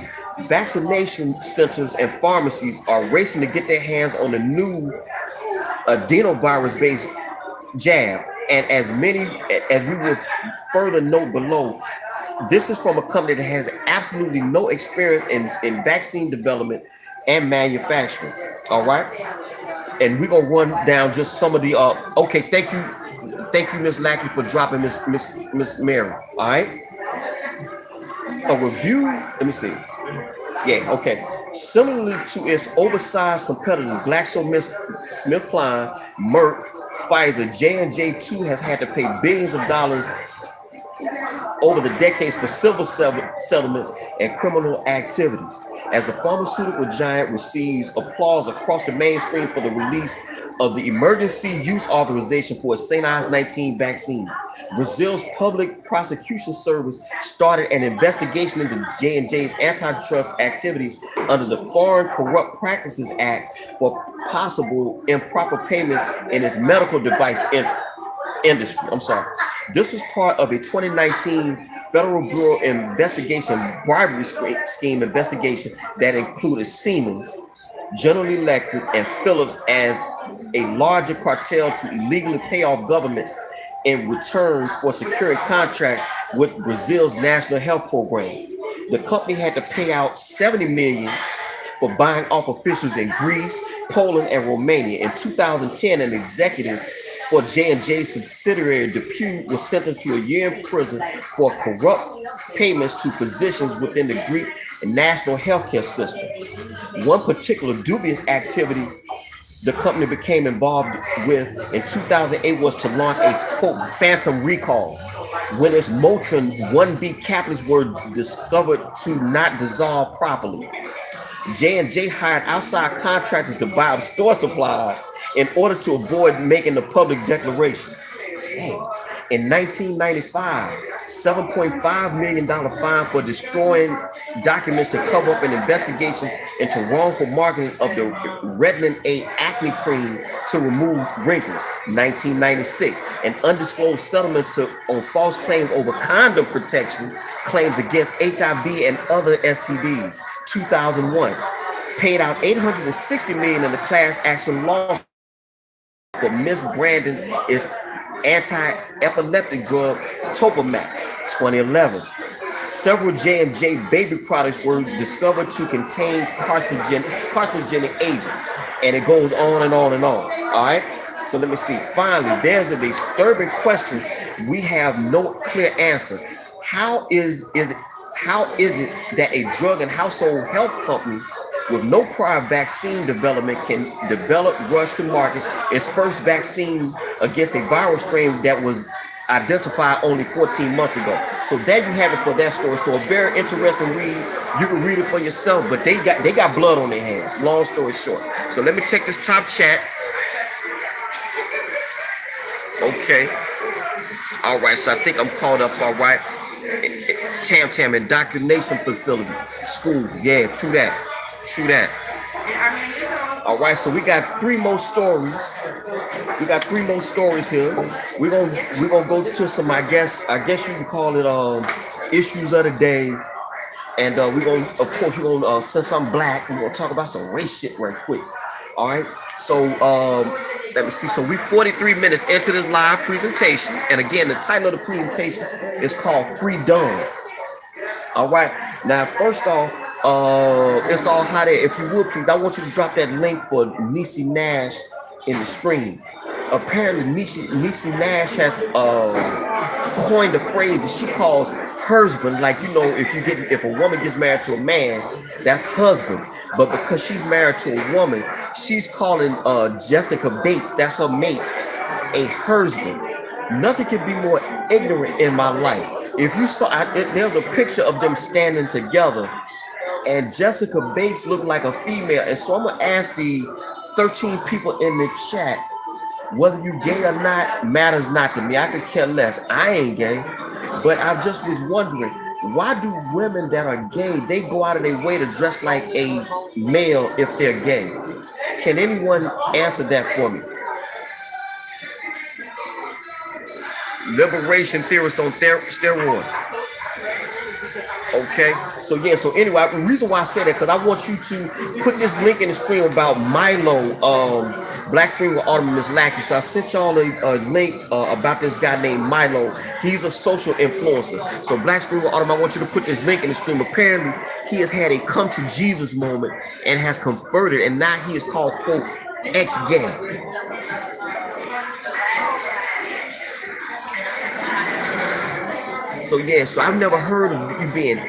Vaccination centers and pharmacies are racing to get their hands on the new adenovirus-based jab. And as we will further note below, this is from a company that has absolutely no experience in vaccine development and manufacturing. All right. And we're gonna run down just some of the okay, thank you, Miss Lackey, for dropping Miss Mary. All right. A review, let me see. Yeah, okay. Similarly to its oversized competitors, GlaxoSmithKline, Merck, Pfizer, J&J too has had to pay billions of dollars over the decades for civil settlements and criminal activities. As the pharmaceutical giant receives applause across the mainstream for the release of the emergency use authorization for its St. Ives 19 vaccine, Brazil's public prosecution service started an investigation into J&J's antitrust activities under the Foreign Corrupt Practices Act for possible improper payments in its medical device industry. I'm sorry. This was part of a 2019 Federal Bureau of Investigation bribery scheme investigation that included Siemens, General Electric, and Philips as a larger cartel to illegally pay off governments in return for securing contracts with Brazil's national health program. The company had to pay out 70 million for buying off officials in Greece, Poland, and Romania. In 2010, an executive for J&J subsidiary DePuy was sentenced to a year in prison for corrupt payments to physicians within the Greek national healthcare system. One particular dubious activity the company became involved with in 2008 was to launch a quote phantom recall when its Motrin 1B capsules were discovered to not dissolve properly. J&J hired outside contractors to buy up store supplies in order to avoid making the public declaration. In 1995, $7.5 million fine for destroying documents to cover up an investigation into wrongful marketing of the Retin A acne cream to remove wrinkles. 1996, an undisclosed settlement on false claims over condom protection claims against HIV and other STDs. 2001, paid out $860 million in the class action lawsuit for misbranding its anti-epileptic drug Topamax. 2011, several J&J baby products were discovered to contain carcinogenic agents, and it goes on and on and on. All right, so let me see. Finally, there's a disturbing question we have no clear answer. How is it that a drug and household health company with no prior vaccine development can rush to market its first vaccine against a viral strain that was identified only 14 months ago? So there you have it for that story. So a very interesting read. You can read it for yourself, but they got blood on their hands. Long story short. So let me check this top chat. Okay. All right. So I think I'm caught up. All right. Tam indoctrination facility, school. Yeah, true that. True that. All right, so we got three more stories. We got three more stories here. We're gonna go to some, I guess you can call it issues of the day. And we're gonna, of course, we're gonna since I'm black, we're gonna talk about some race shit right quick. All right. So let me see. So we're 43 minutes into this live presentation. And again, the title of the presentation is called FreeDumb. All right. Now, first off, it's all hot air. If you would, please, I want you to drop that link for Niecy Nash in the stream. Apparently, Niecy Nash has coined a phrase that she calls husband. Like, you know, if a woman gets married to a man, that's husband. But because she's married to a woman, she's calling Jessica Bates, that's her mate, a husband. Nothing could be more ignorant in my life. If you saw, there's a picture of them standing together, and Jessica Bates looked like a female. And so I'm gonna ask the 13 people in the chat, whether you gay or not matters not to me. I could care less. I ain't gay, but I just was wondering, why do women that are gay, they go out of their way to dress like a male if they're gay? Can anyone answer that for me? Liberation theorists on steroids. Okay, so yeah, so anyway, the reason why I say that, because I want you to put this link in the stream about Milo, Black Spring with Autumn Miss Lackey. So I sent y'all a link about this guy named Milo. He's a social influencer. So Black Spring with Autumn, I want you to put this link in the stream. Apparently, he has had a come to Jesus moment and has converted, and now he is called, quote, Ex-gay. So yeah, so I've never heard of you being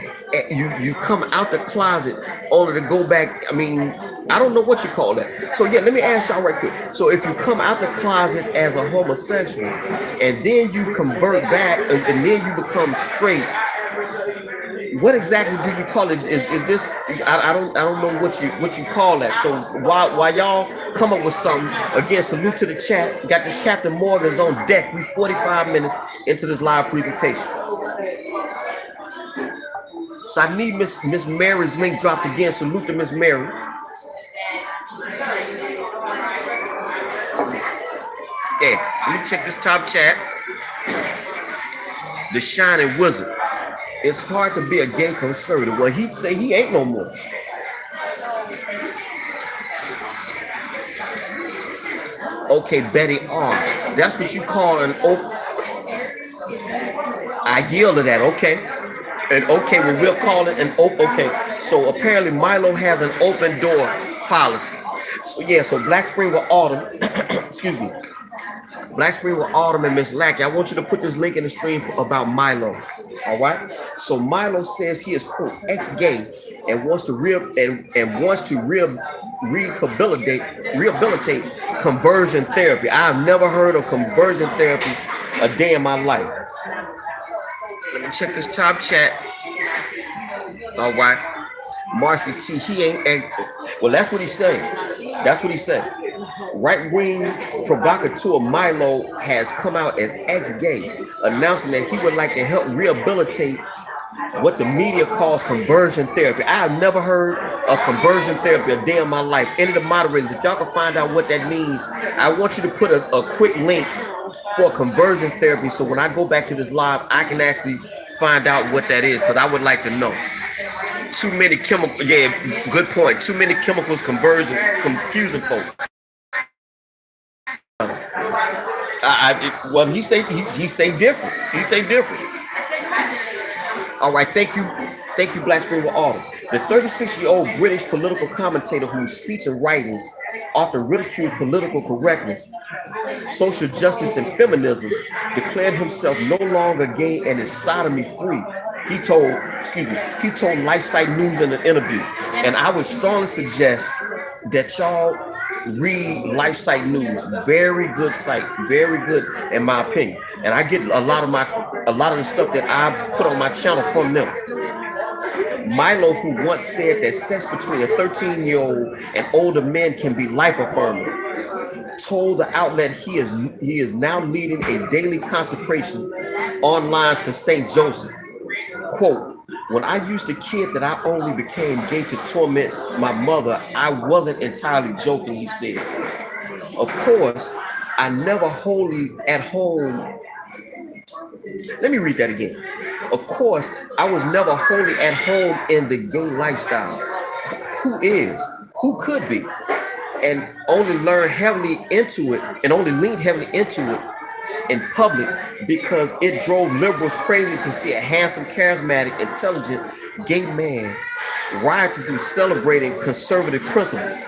you come out the closet only to go back. I mean, I don't know what you call that. So yeah, let me ask y'all right quick. So if you come out the closet as a homosexual and then you convert back and then you become straight, what exactly do you call it? Is this? I don't know what you call that. So while y'all come up with something, again, salute to the chat. Got this Captain Morgan's on deck. We 45 minutes into this live presentation. So I need Miss Mary's link dropped again. Salute to Miss Mary. Yeah, let me check this top chat. The Shining Wizard. It's hard to be a gay conservative. Well, he'd say he ain't no more. Okay, Betty R. That's what you call an open. I yield to that. Okay. And okay, well, we'll call it an open. Okay. So apparently Milo has an open door policy. So yeah, so Black Spring with Autumn. Excuse me. Black Spring with Autumn and Miss Lackey. I want you to put this link in the stream about Milo. All right. So Milo says he is quote ex-gay and wants to rehabilitate conversion therapy. I've never heard of conversion therapy a day in my life. Let me check this top chat. All right. Marci T, he ain't. Well, that's what he's saying. That's what he said. Right-wing provocateur Milo has come out as ex-gay, announcing that he would like to help rehabilitate what the media calls conversion therapy. I have never heard of conversion therapy a day in my life. Any of the moderators, if y'all can find out what that means, I want you to put a quick link for conversion therapy so when I go back to this live, I can actually find out what that is because I would like to know. Too many chemicals, yeah, good point. Too many chemicals confusing folks. Well, he say different. He say different. All right, thank you, Black Spring with Autumn. The 36-year-old British political commentator whose speech and writings often ridiculed political correctness, social justice, and feminism, declared himself no longer gay and is sodomy free. He told LifeSite News in an interview, and I would strongly suggest that y'all read LifeSite News. Very good site, very good in my opinion. And I get a lot of the stuff that I put on my channel from them. Milo, who once said that sex between a 13-year-old and older men can be life affirming, told the outlet he is now leading a daily consecration online to Saint Joseph. Quote, when I used to kid that I only became gay to torment my mother, I wasn't entirely joking, he said. Of course, I never wholly at home. Let me read that again. Of course, I was never wholly at home in the gay lifestyle. Who is? Who could be? And only learned heavily into it and only leaned heavily into it in public because it drove liberals crazy to see a handsome, charismatic, intelligent gay man riotously celebrating conservative principles.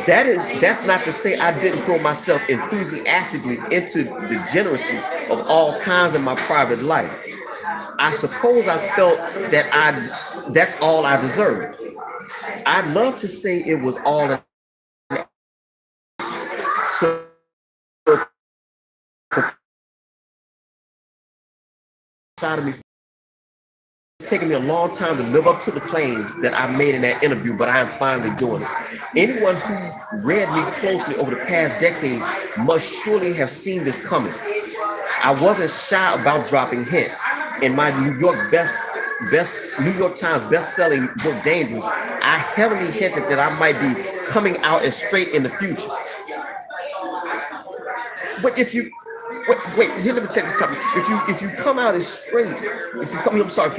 That's not to say I didn't throw myself enthusiastically into degeneracy of all kinds in my private life. I suppose I felt that that's all I deserved. I'd love to say it was all to of me. It's taken me a long time to live up to the claims that I made in that interview, but I am finally doing it. Anyone who read me closely over the past decade must surely have seen this coming. I wasn't shy about dropping hints. In my New York Times best-selling book, Dangerous, I heavily hinted that I might be coming out as straight in the future. But if you wait, here, let me check this topic. If you come out as straight, if you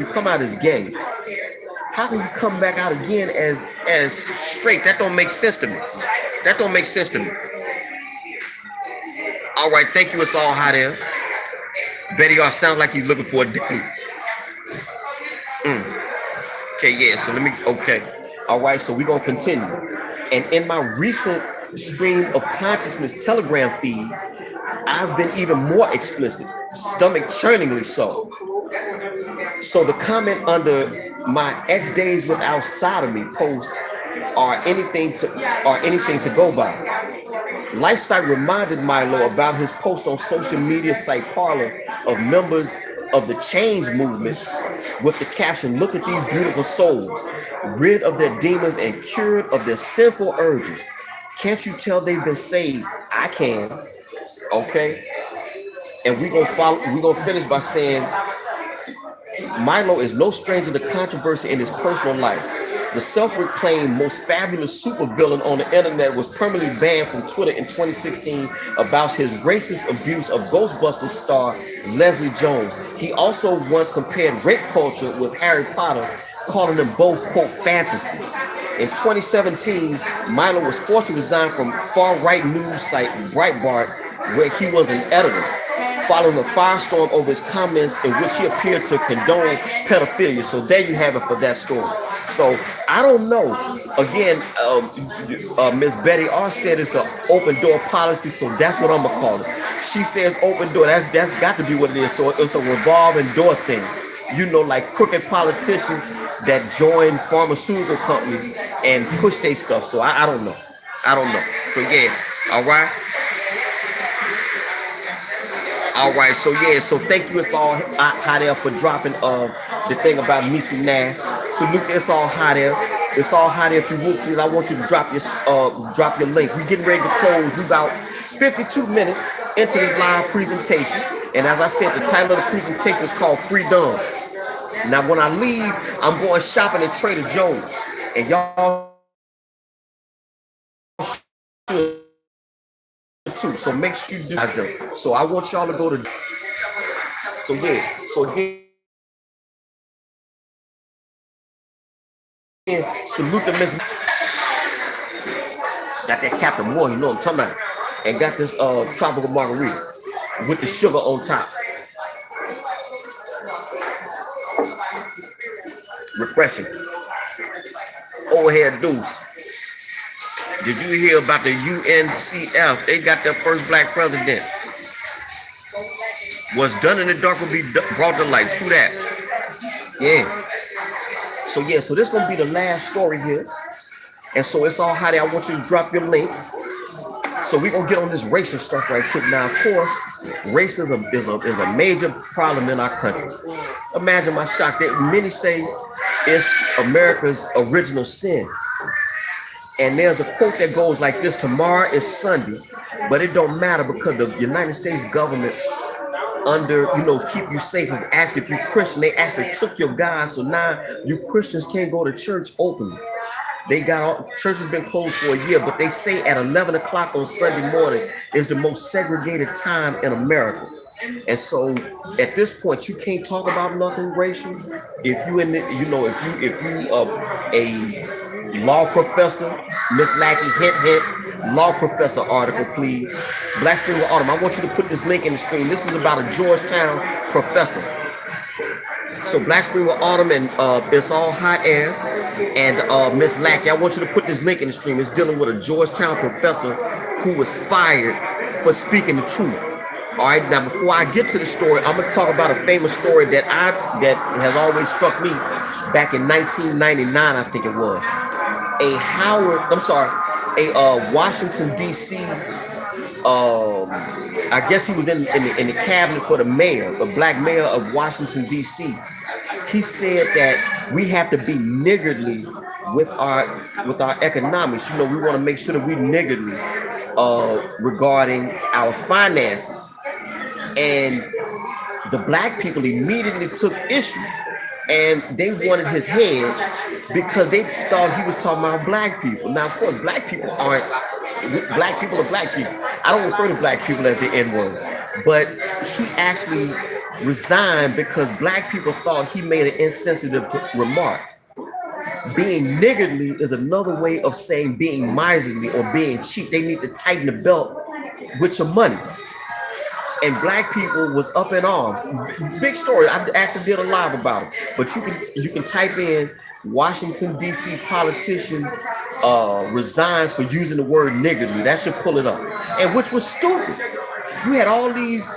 come out as gay, how can you come back out again as straight? That don't make sense to me. That don't make sense to me. All right, thank you. It's all hot air. Betty R sounds like he's looking for a date. Okay, yeah. So let me. Okay. All right. So we're gonna continue. And in my recent stream of consciousness Telegram feed, I've been even more explicit, stomach churningly so. So the comment under my X days without sodomy post are anything to go by. LifeSite reminded Milo about his post on social media site Parler of members of the change movement with the caption, "Look at these beautiful souls, rid of their demons and cured of their sinful urges. Can't you tell they've been saved? I can." Okay. And we're gonna finish by saying Milo is no stranger to controversy in his personal life. The self-proclaimed most fabulous supervillain on the internet was permanently banned from Twitter in 2016 about his racist abuse of Ghostbusters star Leslie Jones. He also once compared rape culture with Harry Potter, calling them both, quote, fantasy. In 2017, Milo was forced to resign from far-right news site Breitbart, where he was an editor, following a firestorm over his comments in which he appeared to condone pedophilia. So there you have it for that story. So I don't know. Again, Miss Betty R said it's an open door policy, so that's what I'm gonna call it. She says open door. That's got to be what it is. So it's a revolving door thing. You know, like crooked politicians that join pharmaceutical companies and push their stuff. So I don't know. I don't know. So yeah, all right. All right, so yeah, so thank you. It's all hot there for dropping the thing about Nisi Nash. So look, it's all hot there. It's all hot there. If you would please, I want you to drop your link. We're getting ready to close. We about 52 minutes into this live presentation, and as I said, the title of the presentation is called FreeDumb. Now, when I leave, I'm going shopping at Trader Joe's, and y'all should too. So make sure you do that. So I want y'all to go to. So yeah. So again, salute the Miss. Got that Captain Morgan, you know what I'm talking about, and got this tropical margarita with the sugar on top. Refreshing. Overhead dudes. Did you hear about the UNCF? They got their first black president. What's done in the dark will be brought to light. True that. Yeah. So yeah, so this gonna be the last story here. And so it's all hot. I want you to drop your link. So we're gonna get on this racial stuff right quick. Now, of course, racism is a major problem in our country. Imagine my shock that many say it's America's original sin. And there's a quote that goes like this: tomorrow is Sunday, but it don't matter because the United States government keep you safe. And actually, if you're Christian, they actually took your God. So now you Christians can't go to church openly. They got church has been closed for a year, but they say at 11 o'clock on Sunday morning is the most segregated time in America. And so at this point, you can't talk about nothing racial. If you if you a law professor, Miss Lackey, hint, law professor article, please. Black Spring with Autumn. I want you to put this link in the stream. This is about a Georgetown professor. So Black Spring with Autumn and It's All Hot Air and Miss Lackey. I want you to put this link in the stream. It's dealing with a Georgetown professor who was fired for speaking the truth. All right, now before I get to the story, I'm gonna talk about a famous story that has always struck me back in 1999, I think it was. A Washington D.C. I guess he was in the cabinet for the mayor, the black mayor of Washington D.C. He said that we have to be niggardly with our economics. You know, we want to make sure that we niggardly regarding our finances. And the black people immediately took issue and they wanted his head because they thought he was talking about black people. Now, of course, black people are black people. I don't refer to black people as the N-word, but he actually resigned because black people thought he made an insensitive remark. Being niggardly is another way of saying being miserly or being cheap. They need to tighten the belt with your money. And black people was up in arms. Big story. I actually did a live about it. But you can type in Washington, D.C. politician resigns for using the word niggardly. That should pull it up. And which was stupid. You had all these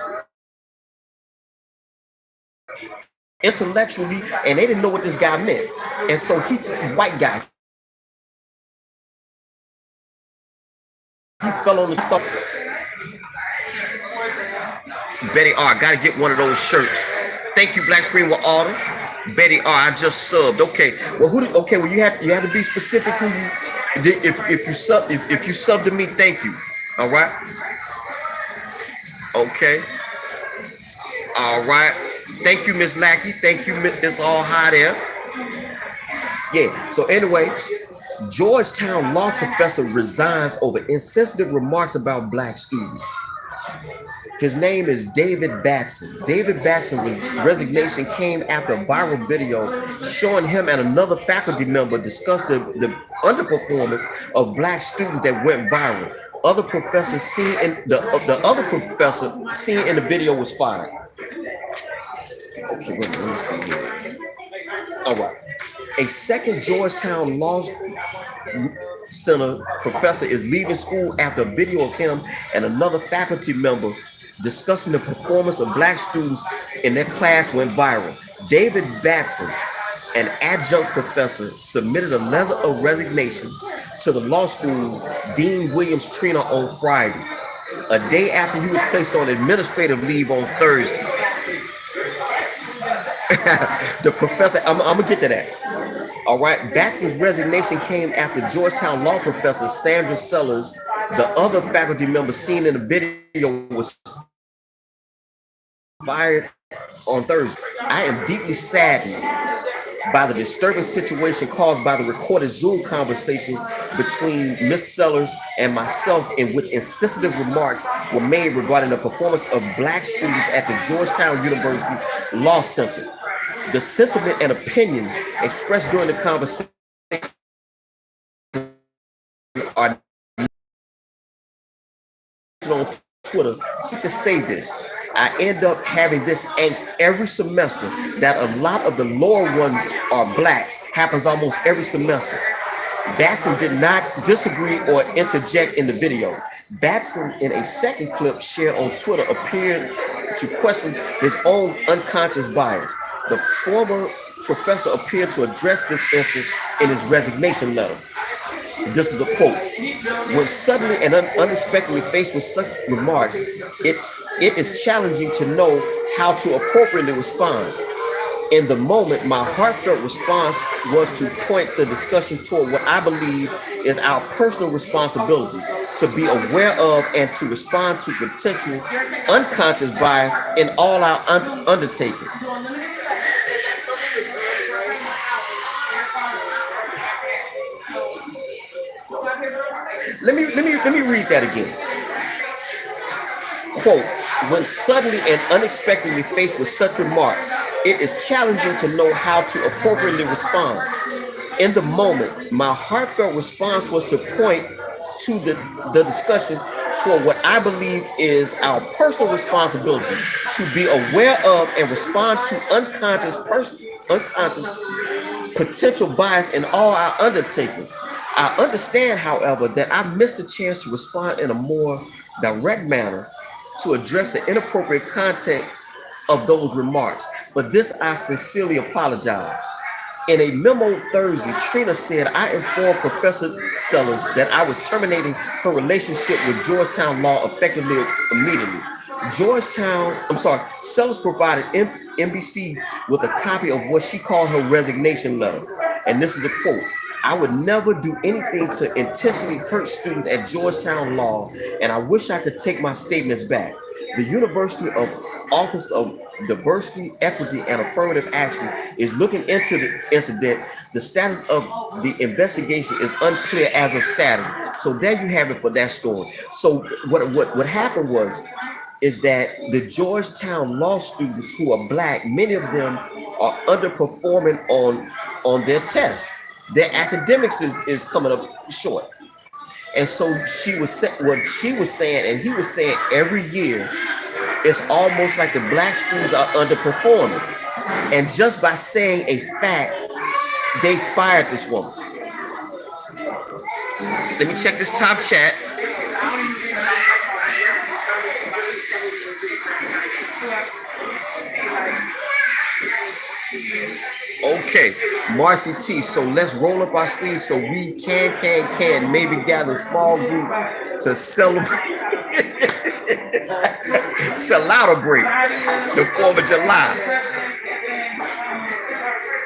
intellectually, and they didn't know what this guy meant. And so white guy, he fell on his thumb. Betty R, gotta get one of those shirts. Thank you, Black Spring with Autumn. Betty R, I just subbed. Okay, well, well, you have to be specific who you. If you sub to me, thank you. All right. Okay. All right. Thank you, Miss Lackey. Thank you, Miss All High there. Yeah. So anyway, Georgetown law professor resigns over insensitive remarks about black students. His name is David Batson. David Batson's resignation came after a viral video showing him and another faculty member discussed the underperformance of black students that went viral. Other professors seen in the other professor seen in the video was fired. Okay, let me see here. All right. A second Georgetown Law Center professor is leaving school after a video of him and another faculty member discussing the performance of black students in their class went viral. David Batson, an adjunct professor, submitted a letter of resignation to the law school Dean Williams Trina on Friday, a day after he was placed on administrative leave on Thursday. The professor, I'm gonna get to that. All right, Batson's resignation came after Georgetown law professor Sandra Sellers, the other faculty member seen in the video, was fired on Thursday. I am deeply saddened by the disturbing situation caused by the recorded Zoom conversation between Miss Sellers and myself, in which insensitive remarks were made regarding the performance of black students at the Georgetown University Law Center. The sentiment and opinions expressed during the conversation are on Twitter. To say this, I end up having this angst every semester that a lot of the lower ones are blacks. Happens almost every semester. Batson did not disagree or interject in the video. Batson, in a second clip shared on Twitter, appeared to question his own unconscious bias. The former professor appeared to address this instance in his resignation letter. This is a quote. When suddenly and unexpectedly faced with such remarks, it is challenging to know how to appropriately respond. In the moment, my heartfelt response was to point the discussion toward what I believe is our personal responsibility to be aware of and to respond to potential unconscious bias in all our undertakings. Let me read that again. Quote, when suddenly and unexpectedly faced with such remarks, it is challenging to know how to appropriately respond. In the moment, my heartfelt response was to point to the discussion toward what I believe is our personal responsibility to be aware of and respond to unconscious potential bias in all our undertakings. I understand, however, that I missed the chance to respond in a more direct manner to address the inappropriate context of those remarks. For this, I sincerely apologize. In a memo Thursday, Trina said I informed Professor Sellers that I was terminating her relationship with Georgetown Law effectively immediately. Sellers provided NBC with a copy of what she called her resignation letter. And this is a quote. I would never do anything to intentionally hurt students at Georgetown Law, and I wish I could take my statements back. The University of Office of Diversity, Equity, and Affirmative Action is looking into the incident. The status of the investigation is unclear as of Saturday. So there you have it for that story. So what happened is that the Georgetown law students who are black, many of them are underperforming on their tests. Their academics is coming up short. And so what she was saying, and he was saying, every year, it's almost like the black students are underperforming. And just by saying a fact They fired this woman. Let me check this top chat. Okay, Marci T. So let's roll up our sleeves so we can maybe gather a small group to celebrate, celebrate the 4th of July,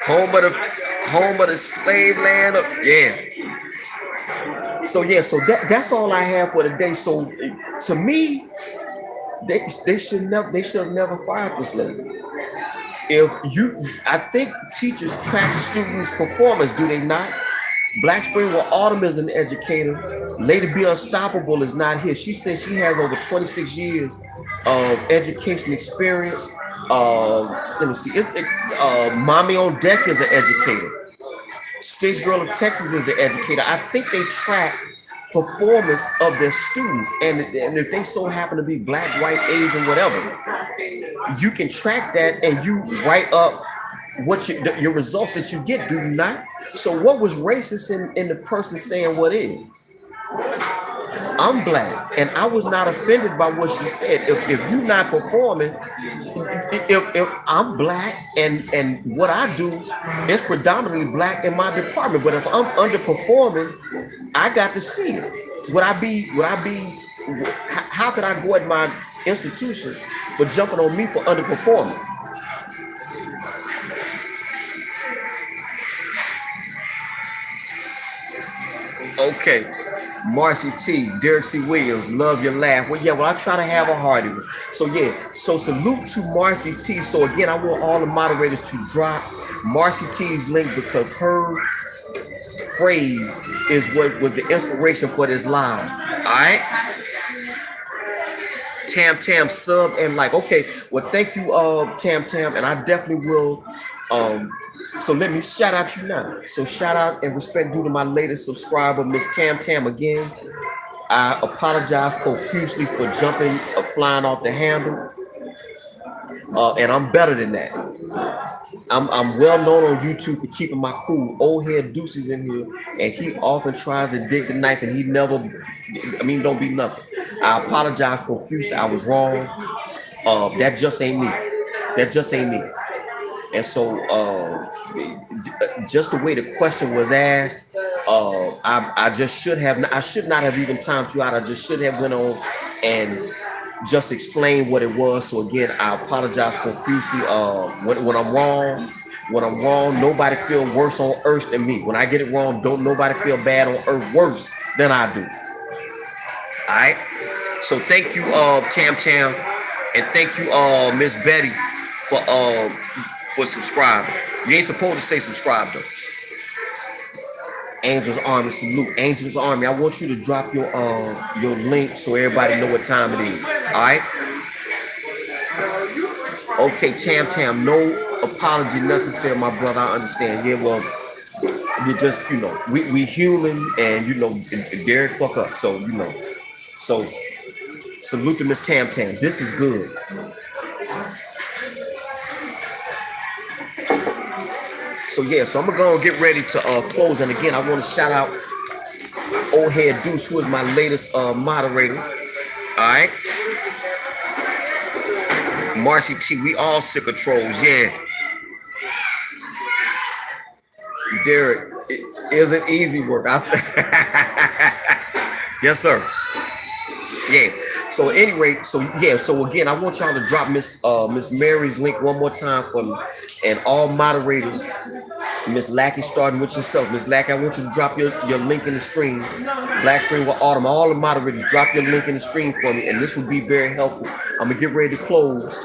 home of the slave land. Yeah. So yeah, so that's all I have for today. So to me, they should have never fired this lady. If you, I think teachers track students' performance, do they not? Black Spring Well Autumn is an educator. Lady Be Unstoppable is not here. She says she has over 26 years of education experience. Let me see. Mommy on Deck is an educator. Stage Girl of Texas is an educator. I think they track performance of their students, and if they so happen to be black, white, Asian, whatever, you can track that and you write up what your results that you get, do you not? So what was racist in the person saying what is? I'm black, and I was not offended by what she said. If you're not performing, if I'm black and what I do is predominantly black in my department, but if I'm underperforming, I got to see it. Would I be? How could I go at my institution for jumping on me for underperforming? Okay, Marci T, Derek C. Williams, love your laugh. Well, yeah, well, I try to have a hearty one. So yeah, so salute to Marci T. So again, I want all the moderators to drop Marci T's link because her phrase is what was the inspiration for this live. All right. Tam sub and like. Okay, well, thank you, Tam, and I definitely will. So let me shout out you now. So shout out and respect due to my latest subscriber, Miss Tam again. I apologize profusely for jumping or flying off the handle. And I'm better than that. I'm well known on YouTube for keeping my cool. Old head Deuces in here, and he often tries to dig the knife, and he never, don't be nothing. I apologize profusely. I was wrong. That just ain't me. That just ain't me. And so, just the way the question was asked, I just should have. I should not have even timed you out. I just should have went on and just explain what it was. So again, I apologize profusely. When I'm wrong, nobody feel worse on earth than me. When I get it wrong, don't nobody feel bad on earth worse than I do. All right. So thank you, Tam, and thank you, Miss Betty, for subscribing. You ain't supposed to say subscribe though. Angels Army, salute. Angels Army, I want you to drop your link so everybody know what time it is. All right. Okay, Tam, no apology necessary, my brother. I understand. Yeah, well, you just we human, and Derek fuck up. So so salute to Miss Tam. This is good. So yeah, so I'm gonna go and get ready to close. And again, I want to shout out Old Head Deuce, who is my latest moderator. All right, Marci T, we all sick of trolls. Yeah, Derek, it isn't easy work. Yes, sir. Yeah. So anyway, so again, I want y'all to drop Miss Mary's link one more time for me, and all moderators. Miss Lackey, starting with yourself. Miss Lackey, I want you to drop your link in the stream. Black Spring with Autumn, all the moderators, drop your link in the stream for me, and this would be very helpful. I'm gonna get ready to close,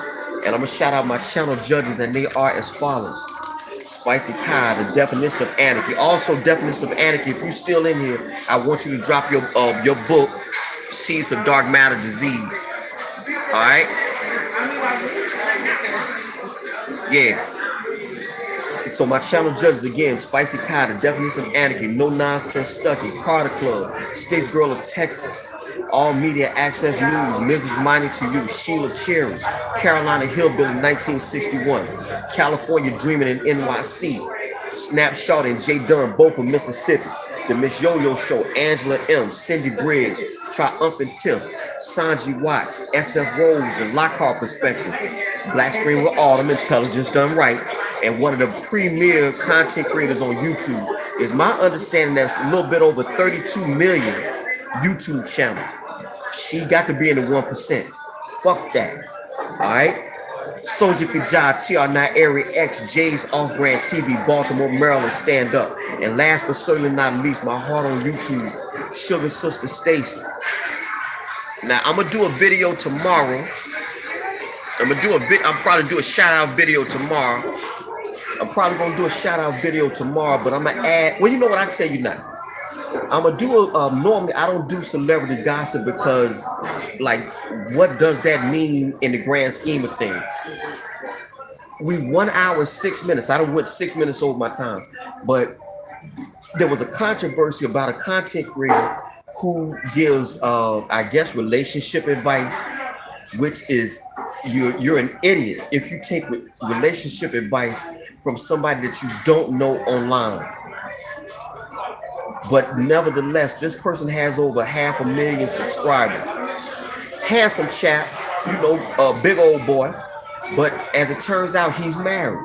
and I'm gonna shout out my channel judges, and they are as follows: Spicy Kai, the definition of anarchy. Also, definition of anarchy. If you're still in here, I want you to drop your book, Seeds of Dark Matter Disease. All right. Yeah. So my channel judges again: Spicy Kai, the definition of anarchy, No Nonsense Stucky, Carter Club, States Girl of Texas, All Media Access News, Mrs. Money to You, Sheila Cherry, Carolina Hillbilly 1961, California Dreaming in NYC, Snapshot and J Dunn, both from Mississippi. The Miss Yo-Yo Show, Angela M, Cindy Briggs, Triumphant Tip, Sanji Watts, SF Rose, The Lockhart Perspective, Black Spring with Autumn, Intelligence Done Right, and one of the premier content creators on YouTube. Is my understanding that's a little bit over 32 million YouTube channels. She got to be in the 1%. Fuck that. Alright? Soldier Kajah, TR9 Area X, Jay's Off Brand TV, Baltimore, Maryland, Stand Up. And last but certainly not least, my heart on YouTube, Sugar Sister Stacy. Now, I'm going to do a video tomorrow. I'm probably do a shout out video tomorrow. I'm probably going to do a shout out video tomorrow, but I'm going to add, well, you know what, I tell you now. I'm going to do normally I don't do celebrity gossip because, like, what does that mean in the grand scheme of things? We 1 hour and 6 minutes. I done went 6 minutes over my time, but there was a controversy about a content creator who gives, I guess, relationship advice, which is you're an idiot if you take relationship advice from somebody that you don't know online. But nevertheless, this person has over 500,000 subscribers. Handsome chap, you know, a big old boy. But as it turns out, he's married.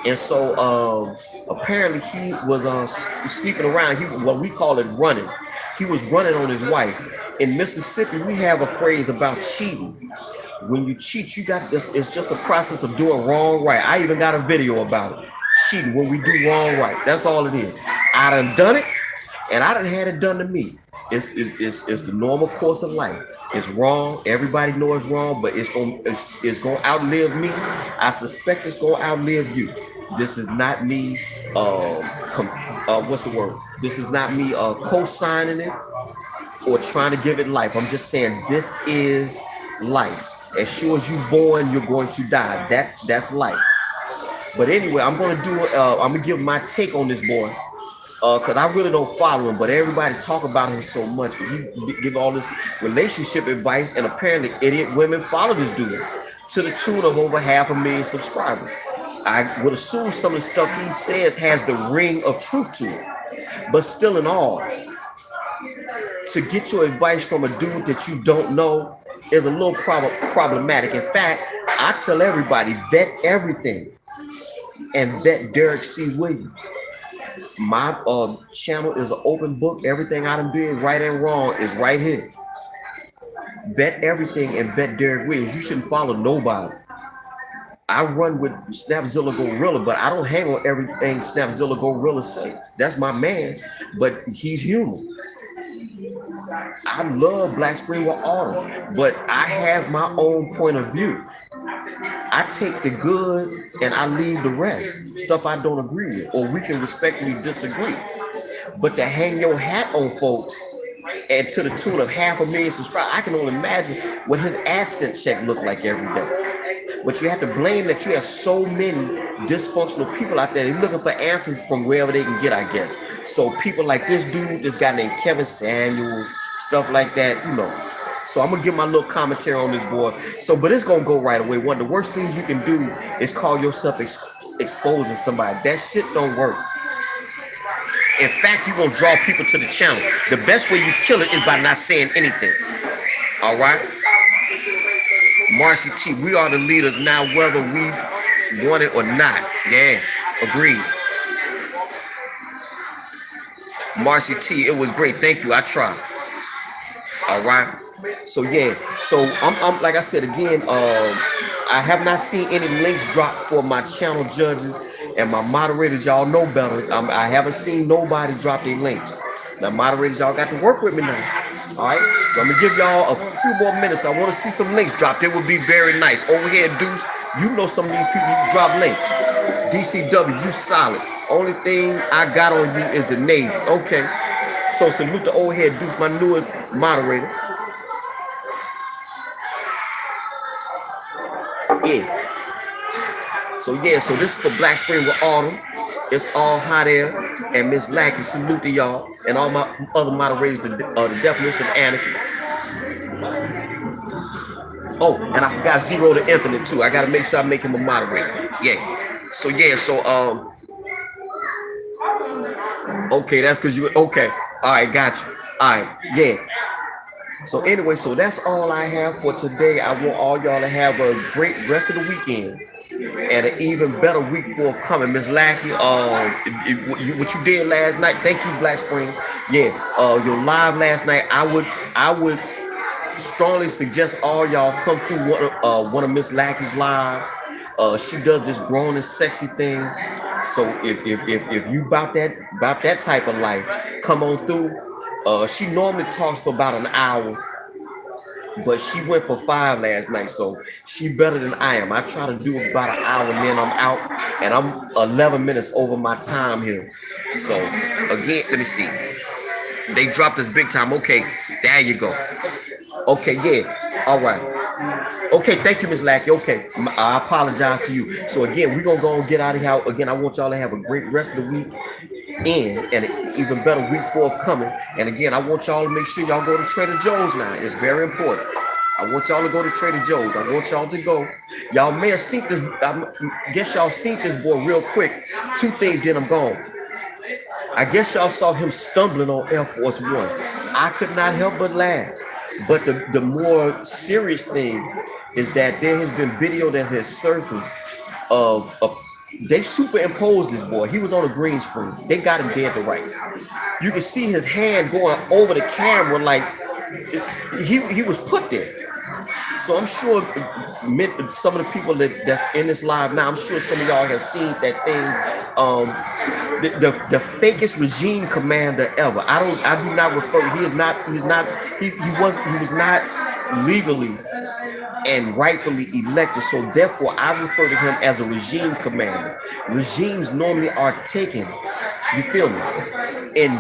And so apparently he was sleeping around. What we call it running. He was running on his wife. In Mississippi, we have a phrase about cheating. When you cheat, you got this. It's just a process of doing wrong right. I even got a video about it. Cheating, when we do wrong right. That's all it is. I done it, and I done had it done to me. It's the normal course of life. It's wrong. Everybody knows it's wrong, but it's gonna outlive me. I suspect it's gonna outlive you. This is not me. What's the word? This is not me co-signing it or trying to give it life. I'm just saying this is life. As sure as you're born, you're going to die. That's life. But anyway, I'm gonna give my take on this boy. Because I really don't follow him, but everybody talk about him so much. But he give all this relationship advice, and apparently idiot women follow this dude to the tune of over 500,000 subscribers. I would assume some of the stuff he says has the ring of truth to it. But still in all, to get your advice from a dude that you don't know is a little problematic. In fact, I tell everybody, vet everything and vet Derek C. Williams. My channel is an open book. Everything I done did, right and wrong, is right here. Vet everything and vet Derek Williams. You shouldn't follow nobody. I run with Snapzilla Gorilla, but I don't hang on everything Snapzilla Gorilla say. That's my man, but he's human. I love Black Spring with Autumn, but I have my own point of view. I take the good and I leave the rest. Stuff I don't agree with, or we can respectfully disagree. But to hang your hat on folks and to the tune of 500,000 subscribers, I can only imagine what his asset check looked like every day. But you have to blame that you have so many dysfunctional people out there. They're looking for answers from wherever they can get, I guess. So people like this dude, this guy named Kevin Samuels, stuff like that, you know. So I'm gonna give my little commentary on this boy. So, but it's gonna go right away. One of the worst things you can do is call yourself exposing somebody. That shit don't work. In fact, you're gonna draw people to the channel. The best way you kill it is by not saying anything. All right? Marci T, we are the leaders now, whether we want it or not. Yeah, agreed. Marci T, it was great. Thank you. I tried. All right. So yeah, so I'm like I said again, I have not seen any links dropped for my channel judges and my moderators. Y'all know better. I haven't seen nobody drop their links. Now moderators, y'all got to work with me now. All right, so I'm gonna give y'all a few more minutes. I want to see some links dropped. It would be very nice. Over here, Deuce, you know some of these people you drop links. DCW, you solid. Only thing I got on you is the Navy. Okay, so salute the old head Deuce, my newest moderator. Yeah. So this is the Black Spring with Autumn. It's all hot air and Miss Lackey. Salute to y'all and all my other moderators. The definition of anarchy. Oh, and I forgot Zero to Infinite too. I gotta make sure I make him a moderator. Yeah. So Okay, that's because you. Okay, all right, got you. All right, yeah. So anyway, so that's all I have for today. I want all y'all to have a great rest of the weekend and an even better week forthcoming. Miss Lackey, what you did last night, thank you, Black Spring. Yeah, your live last night, I would strongly suggest all y'all come through one of Miss Lackey's lives. She does this grown and sexy thing. So if you about that type of life, come on through. She normally talks for about an hour, but she went for 5 last night, so she better than I am. I try to do about an hour, and then I'm out, and I'm 11 minutes over my time here. So again, let me see. They dropped this big time. Okay, there you go. Okay, yeah. All right. Okay, thank you, Miss Lackey. Okay, I apologize to you. So again, we're gonna go and get out of here. Again, I want y'all to have a great rest of the week and an even better week forthcoming. And again, I want y'all to make sure y'all go to Trader Joe's now. It's very important. I want y'all to go to Trader Joe's. I want y'all to go. Y'all may have seen this. I guess y'all seen this boy real quick. 2 things, then I'm gone. I guess y'all saw him stumbling on Air Force One. I could not help but laugh. But the more serious thing is that there has been video that has surfaced of they superimposed this boy. He was on a green screen. They got him dead to rights. You can see his hand going over the camera like he was put there. So I'm sure some of the people that's in this live now, I'm sure some of y'all have seen that thing. The fakest regime commander ever. I do not refer. He was not legally and rightfully elected. So therefore, I refer to him as a regime commander. Regimes normally are taken. You feel me? In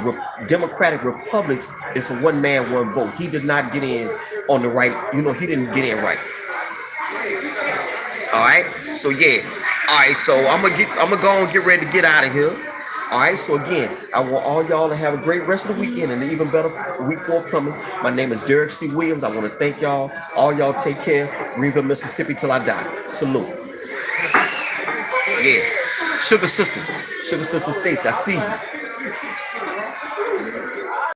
democratic republics, it's a one man, one vote. He did not get in on the right. You know, he didn't get in right. All right. So yeah. All right. So I'm gonna go and get ready to get out of here. All right. So again, I want all y'all to have a great rest of the weekend and an even better week forthcoming. My name is Derek C. Williams. I want to thank y'all. All y'all take care. Greenville, Mississippi, till I die. Salute. Yeah. Sugar Sister Stacy. I see you.